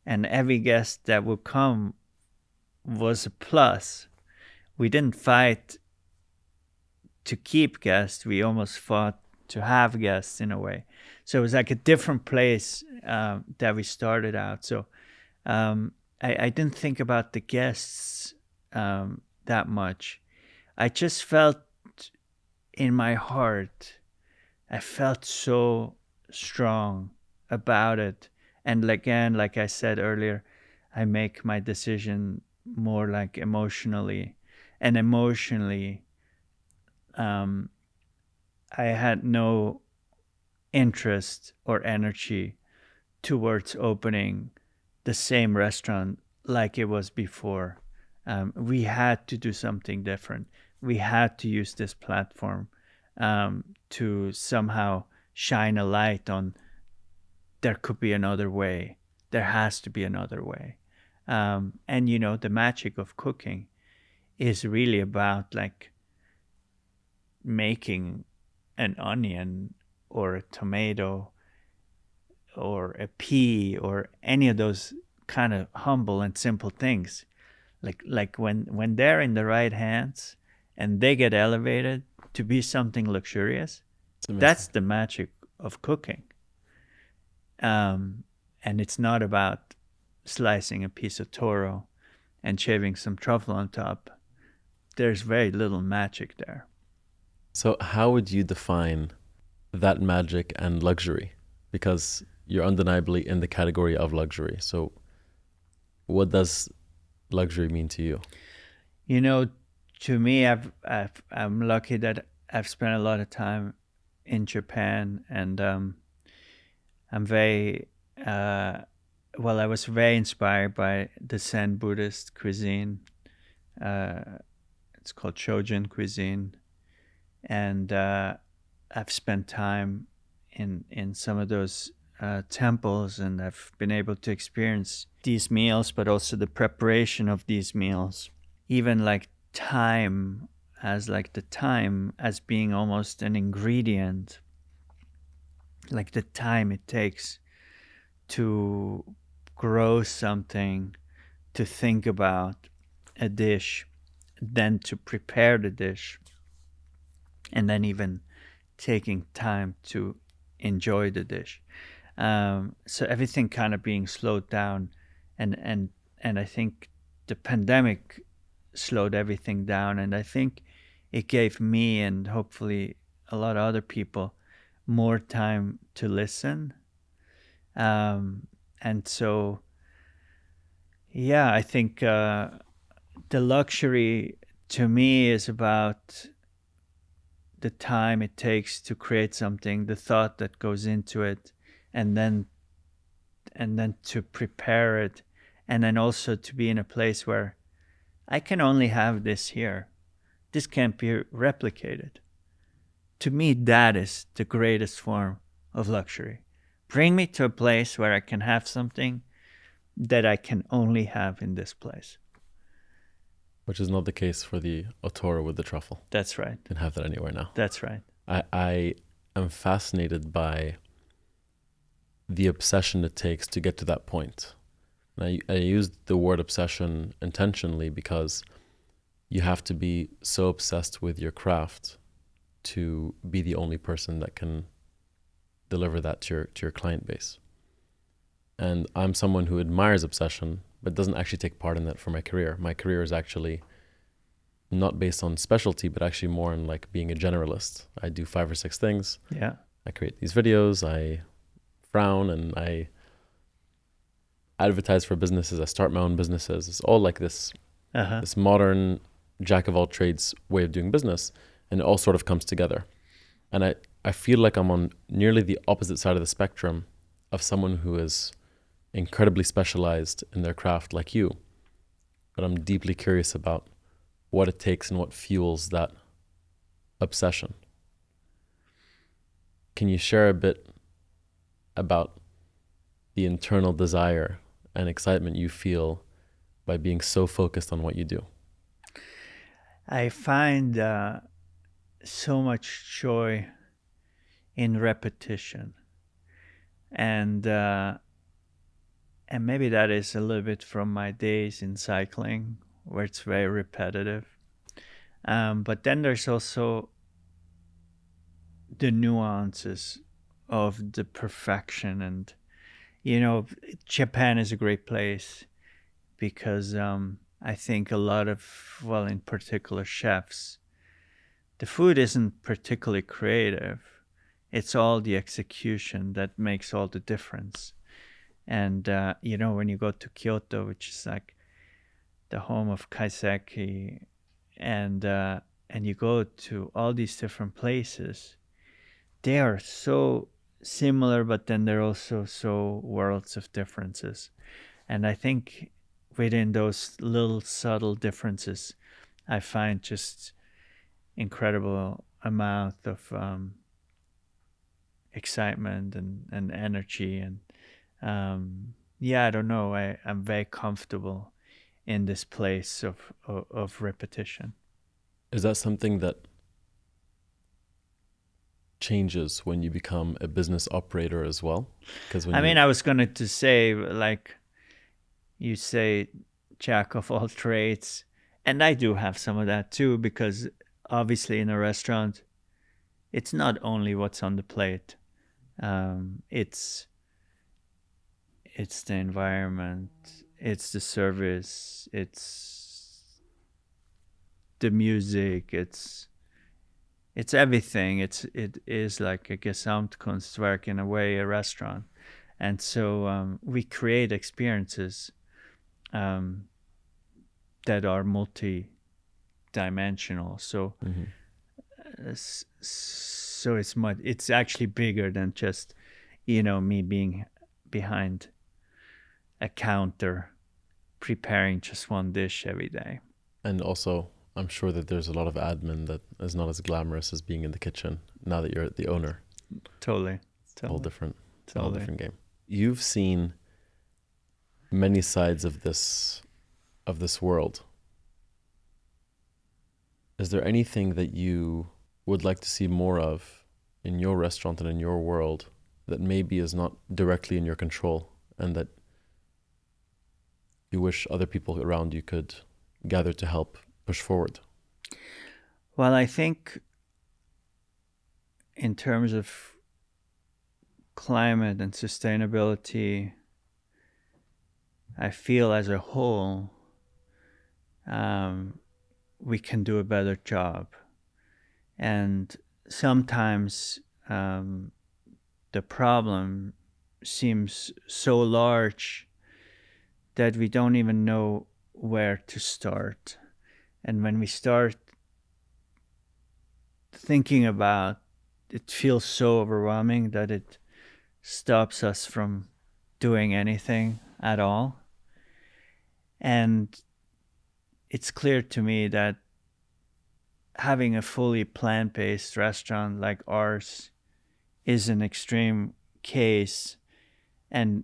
and every guest that would come was a plus. We didn't fight to keep guests. We almost fought to have guests in a way. So it was like a different place that we started out. So I didn't think about the guests that much. I just felt in my heart, I felt so strong about it. And again, like I said earlier, I make my decision more like emotionally. And emotionally, I had no interest or energy towards opening the same restaurant like it was before. We had to do something different. We had to use this platform to somehow shine a light on there could be another way. There has to be another way. And you know, the magic of cooking is really about like making an onion or a tomato or a pea or any of those kind of humble and simple things. Like when they're in the right hands and they get elevated to be something luxurious, that's the magic of cooking. And it's not about slicing a piece of toro and shaving some truffle on top. There's very little magic there. So how would you define that magic and luxury? Because you're undeniably in the category of luxury. So what does luxury mean to you? You know, to me, I'm lucky that I've spent a lot of time in Japan, and I'm very I was very inspired by the Zen Buddhist cuisine. It's called Shojin cuisine, and I've spent time in some of those temples, and I've been able to experience these meals, but also the preparation of these meals. Even like time as being almost an ingredient, like the time it takes to grow something, to think about a dish, then to prepare the dish, and then even taking time to enjoy the dish. So everything kind of being slowed down, and I think the pandemic slowed everything down, and I think it gave me and hopefully a lot of other people more time to listen. And so, yeah, I think the luxury to me is about the time it takes to create something, the thought that goes into it, and then to prepare it, and then also to be in a place where I can only have this here. This can't be replicated. To me, that is the greatest form of luxury. Bring me to a place where I can have something that I can only have in this place. Which is not the case for the otoro with the truffle. That's right. You can have that anywhere now. That's right. I am fascinated by the obsession it takes to get to that point. And I used the word obsession intentionally because you have to be so obsessed with your craft to be the only person that can deliver that to your client base. And I'm someone who admires obsession, but doesn't actually take part in that for my career. My career is actually not based on specialty, but actually more in like being a generalist. I do 5 or 6 things. Yeah. I create these videos, I frown, and I advertise for businesses. I start my own businesses. It's all like this, this modern jack of all trades way of doing business, and it all sort of comes together. And I feel like I'm on nearly the opposite side of the spectrum of someone who is incredibly specialized in their craft like you. But I'm deeply curious about what it takes and what fuels that obsession. Can you share a bit about the internal desire and excitement you feel by being so focused on what you do? I find so much joy in repetition, and maybe that is a little bit from my days in cycling, where it's very repetitive. But then there's also the nuances of the perfection, and you know, Japan is a great place because I think a lot of, well, in particular chefs, the food isn't particularly creative. It's all the execution that makes all the difference. And, you know, when you go to Kyoto, which is like the home of kaiseki, and you go to all these different places, they are so similar, but then they're also so worlds of differences. And I think within those little subtle differences, I find just incredible amount of excitement and energy. And I don't know. I'm very comfortable in this place of repetition. Is that something that changes when you become a business operator as well? Because I was going to say, like you say, jack of all trades, and I do have some of that too, because obviously in a restaurant, it's not only what's on the plate. It's the environment, it's the service, it's the music, it's everything. It is like a Gesamtkunstwerk in a way, a restaurant. And so we create experiences that are multi-dimensional. So so it's actually bigger than just, me being behind a counter preparing just one dish every day. And also, I'm sure that there's a lot of admin that is not as glamorous as being in the kitchen now that you're the owner. Totally. It's a whole different game. You've seen many sides of this world. Is there anything that you would like to see more of in your restaurant and in your world that maybe is not directly in your control, and that you wish other people around you could gather to help push forward? Well, I think in terms of climate and sustainability, I feel as a whole we can do a better job. And sometimes the problem seems so large that we don't even know where to start. And when we start thinking about it, it feels so overwhelming that it stops us from doing anything at all. And it's clear to me that having a fully plant-based restaurant like ours is an extreme case, and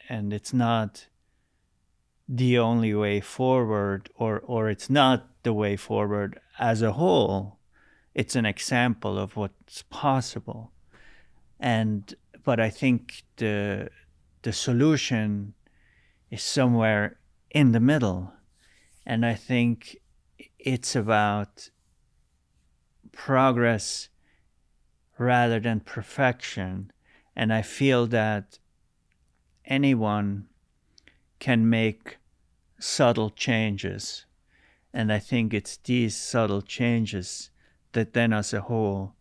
it's not the only way forward, or it's not the way forward as a whole. It's an example of what's possible. But I think the solution is somewhere in the middle. And I think it's about progress rather than perfection. And I feel that anyone can make subtle changes. And I think it's these subtle changes that then as a whole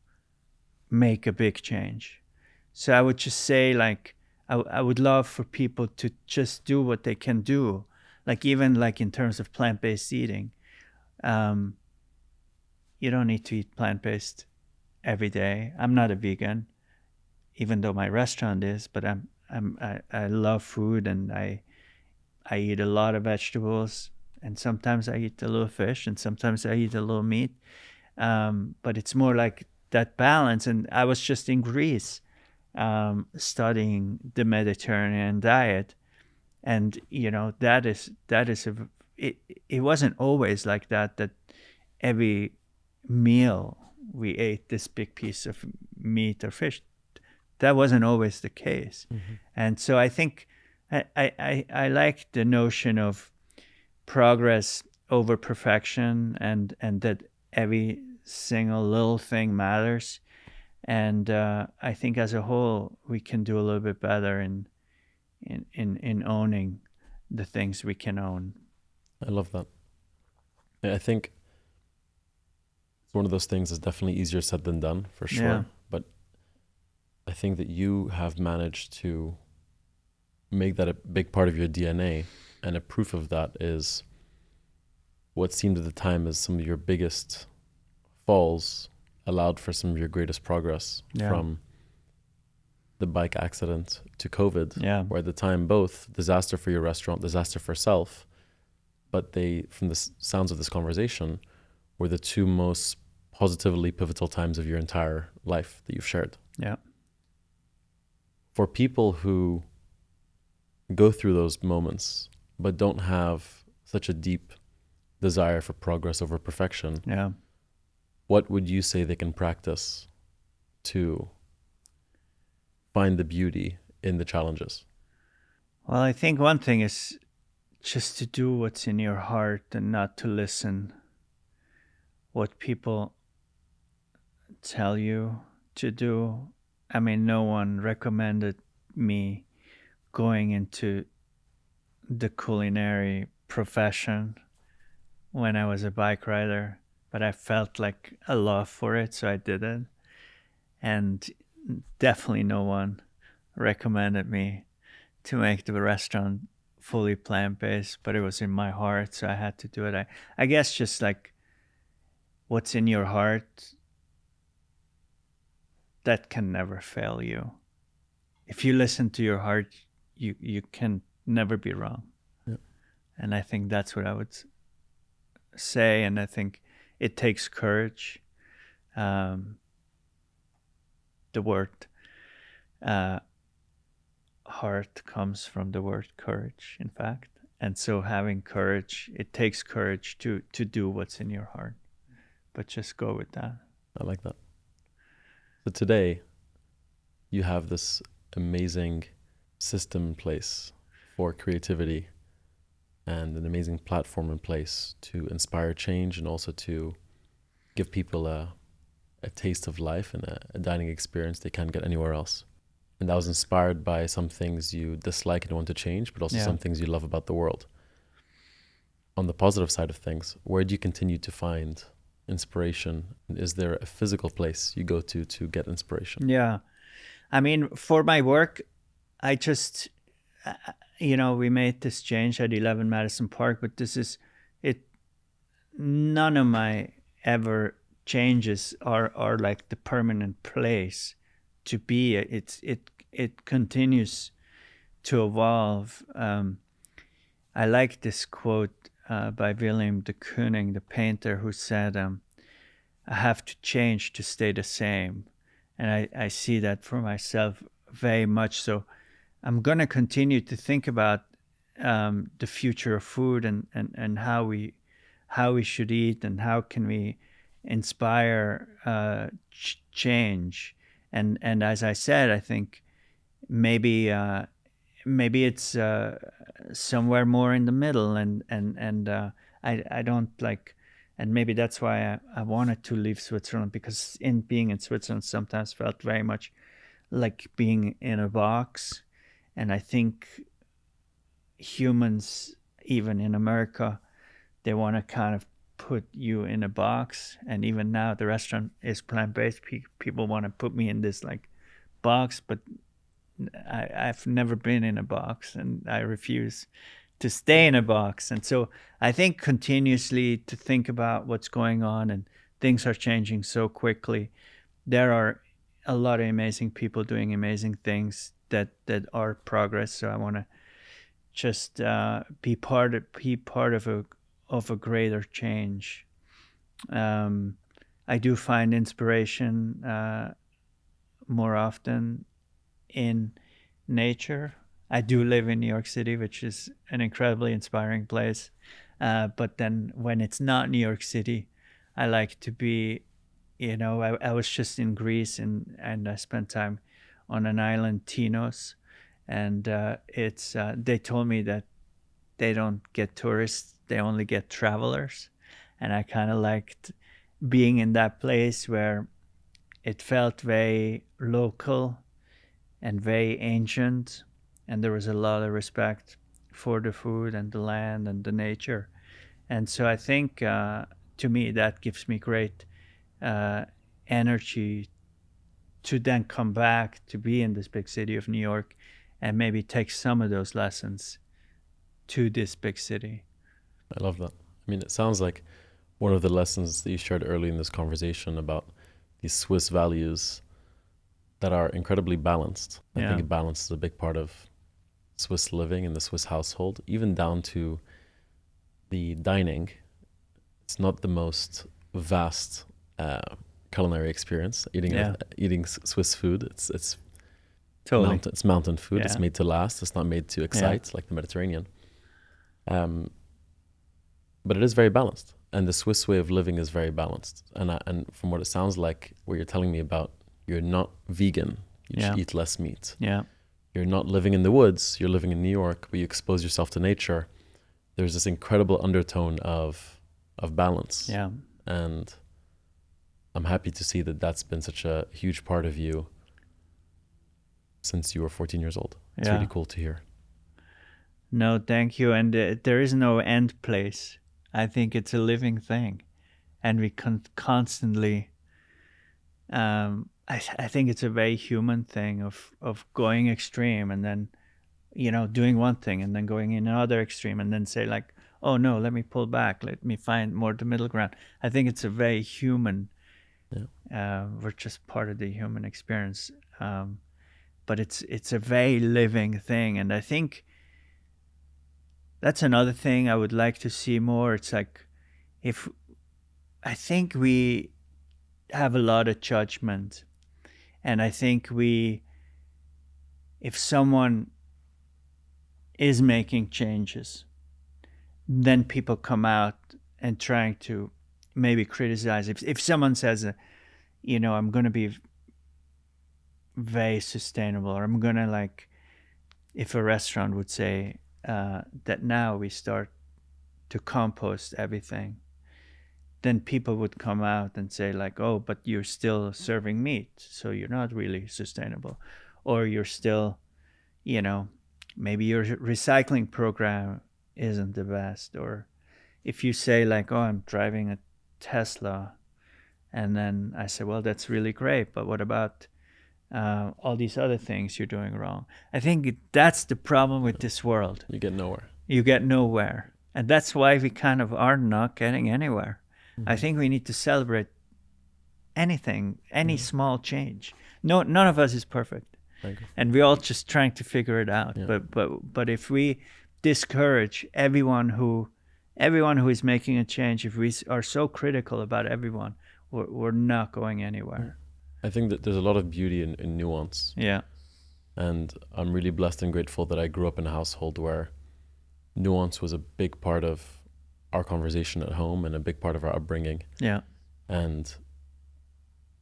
make a big change. So I would just say, like, I would love for people to just do what they can do. Like, even like in terms of plant-based eating, you don't need to eat plant-based every day. I'm not a vegan, even though my restaurant is, but I love food, and I eat a lot of vegetables, and sometimes I eat a little fish, and sometimes I eat a little meat. But it's more like that balance. And I was just in Greece studying the Mediterranean diet. And, it wasn't always like that every meal we ate this big piece of meat or fish. That wasn't always the case. Mm-hmm. And so I think I like the notion of progress over perfection, and that every single little thing matters. And I think as a whole, we can do a little bit better in owning the things we can own. I love that. I think it's one of those things that's definitely easier said than done, for sure. Yeah. But I think that you have managed to make that a big part of your DNA, and a proof of that is what seemed at the time as some of your biggest falls allowed for some of your greatest progress. Yeah. From the bike accident to COVID, yeah, where at the time both disaster for your restaurant, disaster for self, but they, from the sounds of this conversation, were the two most positively pivotal times of your entire life that you've shared. Yeah. For people who go through those moments but don't have such a deep desire for progress over perfection, Yeah. what would you say they can practice to find the beauty in the challenges? Well, I think one thing is just to do what's in your heart and not to listen what people tell you to do. I mean, no one recommended me going into the culinary profession when I was a bike rider, but I felt like a love for it, so I did it. And definitely no one recommended me to make the restaurant fully plant-based, but it was in my heart, so I had to do it. I guess just like what's in your heart, that can never fail you. If you listen to your heart, you can never be wrong. Yeah. And I think that's what I would say, and I think it takes courage. The word heart comes from the word courage, in fact. And so having courage, it takes courage to do what's in your heart. But just go with that. I like that. So today, you have this amazing system in place for creativity and an amazing platform in place to inspire change and also to give people a taste of life and a dining experience they can't get anywhere else. And that was inspired by some things you dislike and want to change, but also some things you love about the world. On the positive side of things, where do you continue to find inspiration? Is there a physical place you go to get inspiration? Yeah. I mean, for my work, I just, we made this change at 11 Madison Park, but this is it. None of my ever changes are like the permanent place to be. It continues to evolve. I like this quote by Willem de Kooning, the painter, who said, I have to change to stay the same. And I see that for myself very much. So I'm going to continue to think about the future of food and how we should eat and how can we inspire change. And as I said, I think maybe it's somewhere more in the middle, and I don't like, and maybe that's why I wanted to leave Switzerland, because being in Switzerland sometimes felt very much like being in a box. And I think humans, even in America, they want to kind of put you in a box. And even now the restaurant is plant-based. People want to put me in this like box, but I've never been in a box, and I refuse to stay in a box. And so I think continuously to think about what's going on, and things are changing so quickly. There are a lot of amazing people doing amazing things that are progress. So I want to just be part of a greater change. I do find inspiration more often in nature. I do live in New York City, which is an incredibly inspiring place. But then when it's not New York City, I like to be, I was just in Greece and I spent time on an island, Tinos. And they told me that they don't get tourists, they only get travelers. And I kind of liked being in that place where it felt very local and very ancient, and there was a lot of respect for the food and the land and the nature. And so I think to me that gives me great energy to then come back to be in this big city of New York and maybe take some of those lessons to this big city. I love that. I mean, it sounds like one of the lessons that you shared early in this conversation about these Swiss values that are incredibly balanced. I think balance is a big part of Swiss living and the Swiss household, even down to the dining. It's not the most vast culinary experience eating Swiss food. It's Totally. It's mountain food. Yeah. It's made to last. It's not made to excite like the Mediterranean. But it is very balanced. And the Swiss way of living is very balanced. And from what it sounds like, what you're telling me about, you're not vegan. You just eat less meat. Yeah. You're not living in the woods. You're living in New York, but you expose yourself to nature. There's this incredible undertone of balance. Yeah. And I'm happy to see that that's been such a huge part of you since you were 14 years old. It's really cool to hear. No, thank you. And there is no end place. I think it's a living thing. And we constantly, I think it's a very human thing of going extreme and then, doing one thing and then going in another extreme and then say like, oh no, let me pull back. Let me find more the middle ground. I think it's a very human, we're just part of the human experience. But it's a very living thing. And I think that's another thing I would like to see more. It's like, I think we have a lot of judgment. And I think if someone is making changes, then people come out and trying to maybe criticize. If someone says, I'm going to be very sustainable, or I'm going to like, if a restaurant would say that now we start to compost everything, then people would come out and say like, oh, but you're still serving meat, so you're not really sustainable. Or you're still, maybe your recycling program isn't the best. Or if you say like, oh, I'm driving a Tesla, and then I say, well, that's really great, but what about all these other things you're doing wrong? I think that's the problem with this world. You get nowhere. You get nowhere. And that's why we kind of are not getting anywhere. I think we need to celebrate anything, any small change. No, none of us is perfect. And we're all just trying to figure it out. Yeah. But if we discourage everyone who is making a change, if we are so critical about everyone, we're not going anywhere. I think that there's a lot of beauty in nuance. Yeah. And I'm really blessed and grateful that I grew up in a household where nuance was a big part of our conversation at home and a big part of our upbringing. Yeah. And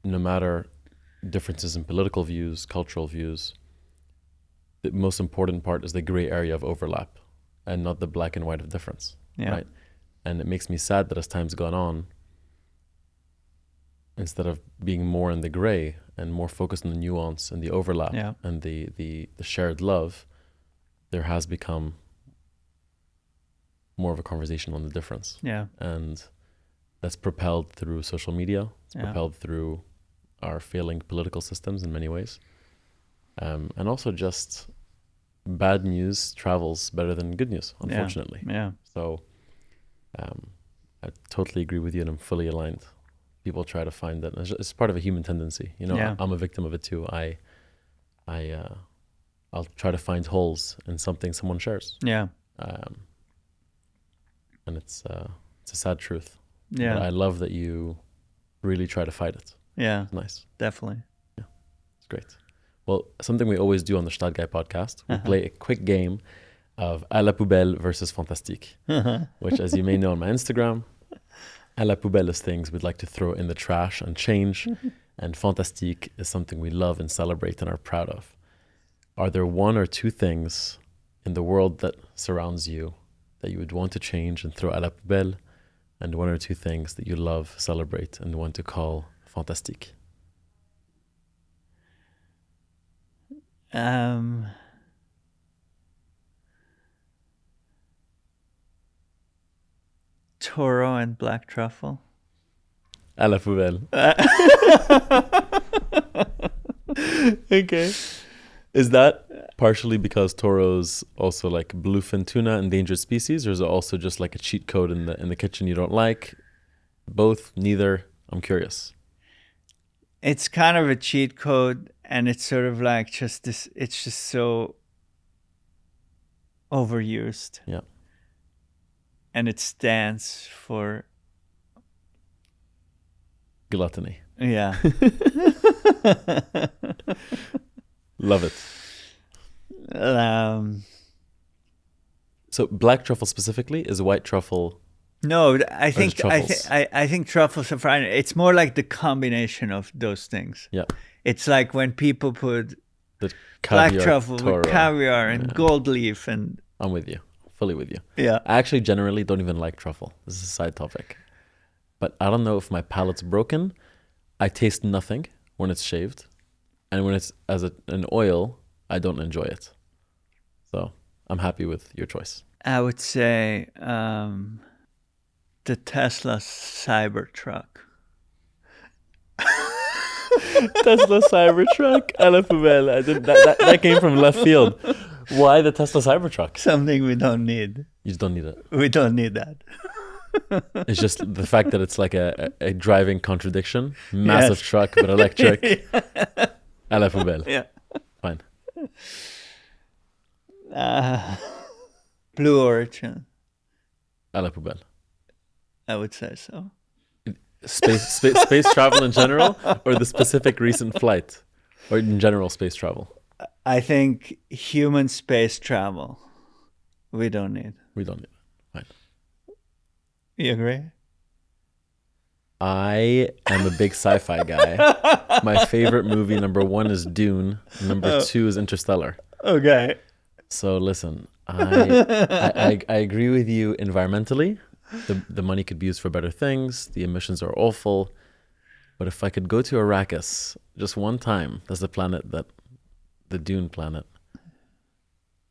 no matter differences in political views, cultural views, the most important part is the gray area of overlap and not the black and white of difference. Yeah. Right. And it makes me sad that as time's gone on, instead of being more in the gray and more focused on the nuance and the overlap and the shared love, there has become more of a conversation on the difference. Yeah. And that's propelled through social media. It's propelled through our failing political systems in many ways. And also just bad news travels better than good news, unfortunately. Yeah. So I totally agree with you, and I'm fully aligned. People try to find that. It's part of a human tendency. I'm a victim of it too. I'll try to find holes in something someone shares. Yeah. And it's a sad truth. Yeah. But I love that you really try to fight it. Yeah. It's nice. Definitely. Yeah. It's great. Well, something we always do on the Gstaad Guy podcast, we play a quick game of à la poubelle versus fantastique, which, as you may know on my Instagram, à la poubelle is things we'd like to throw in the trash and change, and fantastique is something we love and celebrate and are proud of. Are there one or two things in the world that surrounds you that you would want to change and throw à la poubelle, and one or two things that you love, celebrate, and want to call fantastique? Toro and black truffle. À la poubelle. Okay. Is that partially because Toro's also like bluefin tuna, endangered species, or is it also just like a cheat code in the kitchen you don't like? Both? Neither? I'm curious. It's kind of a cheat code, and it's sort of like just this. It's just so overused. Yeah. And it stands for gluttony. Yeah. Love it. So black truffle specifically is white truffle. No, I just think truffles? I think truffles are fine. It's more like the combination of those things. Yeah. It's like when people put The black caviar truffle Toro. with caviar and gold leaf and I'm with you. Fully with you. yeah. I actually generally don't even like truffle. This is a side topic. But I don't know if my palate's broken. I taste nothing when it's shaved. And when it's as an oil, I don't enjoy it. So I'm happy with your choice. I would say the Tesla Cybertruck. Tesla Cybertruck, Alapell. I did that came from left field. Why the Tesla Cybertruck? Something we don't need. You just don't need it. We don't need that. It's just the fact that it's like a driving contradiction. Massive truck, but electric. Alapell. Yeah. Fine. Blue Origin. Alapell. I would say so. Space travel in general, or the specific recent flight, or in general space travel? I think human space travel. We don't need. We don't need it. Fine. You agree? I am a big sci-fi guy. My favorite movie, number 1 is Dune. Number 2 is Interstellar. Okay. So listen, I agree with you environmentally. The money could be used for better things. The emissions are awful. But if I could go to Arrakis just one time, that's the planet that, the Dune planet,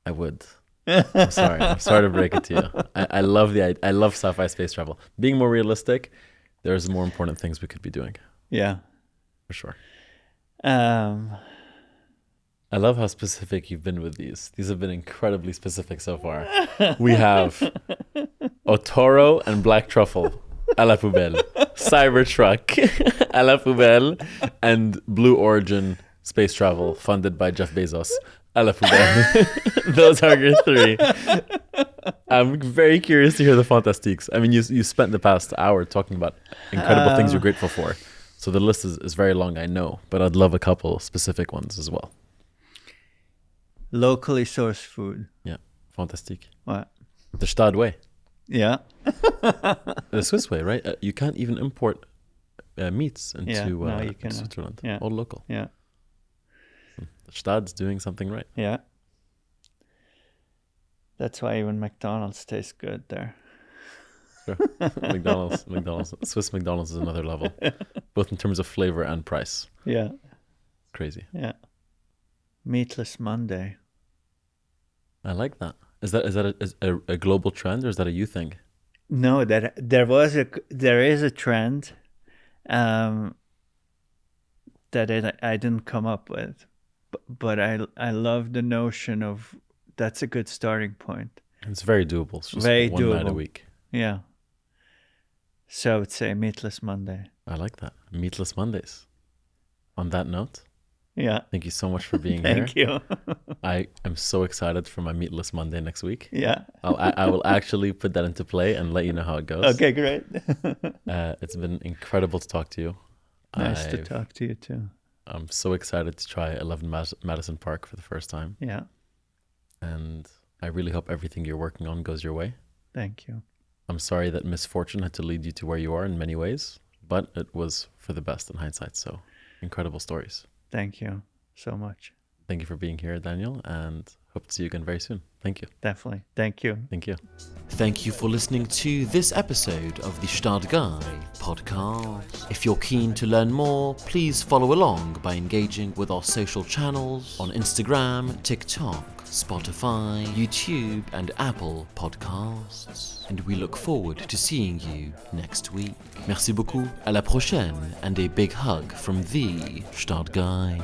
I would. I'm sorry to break it to you. I love I love sci-fi space travel. Being more realistic, there's more important things we could be doing. Yeah. For sure. I love how specific you've been with these. These have been incredibly specific so far. We have Otoro and black truffle, Alapell, Cybertruck, Alapell, and Blue Origin space travel funded by Jeff Bezos, Alapell. Those are your 3. I'm very curious to hear the fantastiques. I mean, you spent the past hour talking about incredible things you're grateful for. So the list is very long, I know, but I'd love a couple specific ones as well. Locally sourced food. Yeah, fantastic. What? The Gstaad way. Yeah. The Swiss way, right? You can't even import meats into you can, Switzerland. Yeah. All local. Yeah. The Gstaad's doing something right. Yeah. That's why even McDonald's tastes good there. Sure. McDonald's. Swiss McDonald's is another level, both in terms of flavor and price. Yeah. Crazy. Yeah. Meatless Monday. I like that. Is that a global trend, or is that a you thing? No, there is a trend that I didn't come up with, but I love the notion of that's a good starting point. It's very doable. It's just very one doable. night a week. Yeah. So I would say Meatless Monday. I like that. Meatless Mondays. On that note, yeah. Thank you so much for being here. Thank you. I am so excited for my Meatless Monday next week. Yeah. I will actually put that into play and let you know how it goes. Okay, great. It's been incredible to talk to you. Nice to talk to you too. I'm so excited to try 11 Madison Park for the first time. Yeah. And I really hope everything you're working on goes your way. Thank you. I'm sorry that misfortune had to lead you to where you are in many ways, but it was for the best in hindsight. So incredible stories. Thank you so much. Thank you for being here, Daniel, and hope to see you again very soon. Thank you. Definitely. Thank you. Thank you. Thank you for listening to this episode of the Gstaad Guy podcast. If you're keen to learn more, please follow along by engaging with our social channels on Instagram, TikTok, Spotify, YouTube, and Apple Podcasts. And we look forward to seeing you next week. Merci beaucoup, à la prochaine, and a big hug from the Gstaad Guy.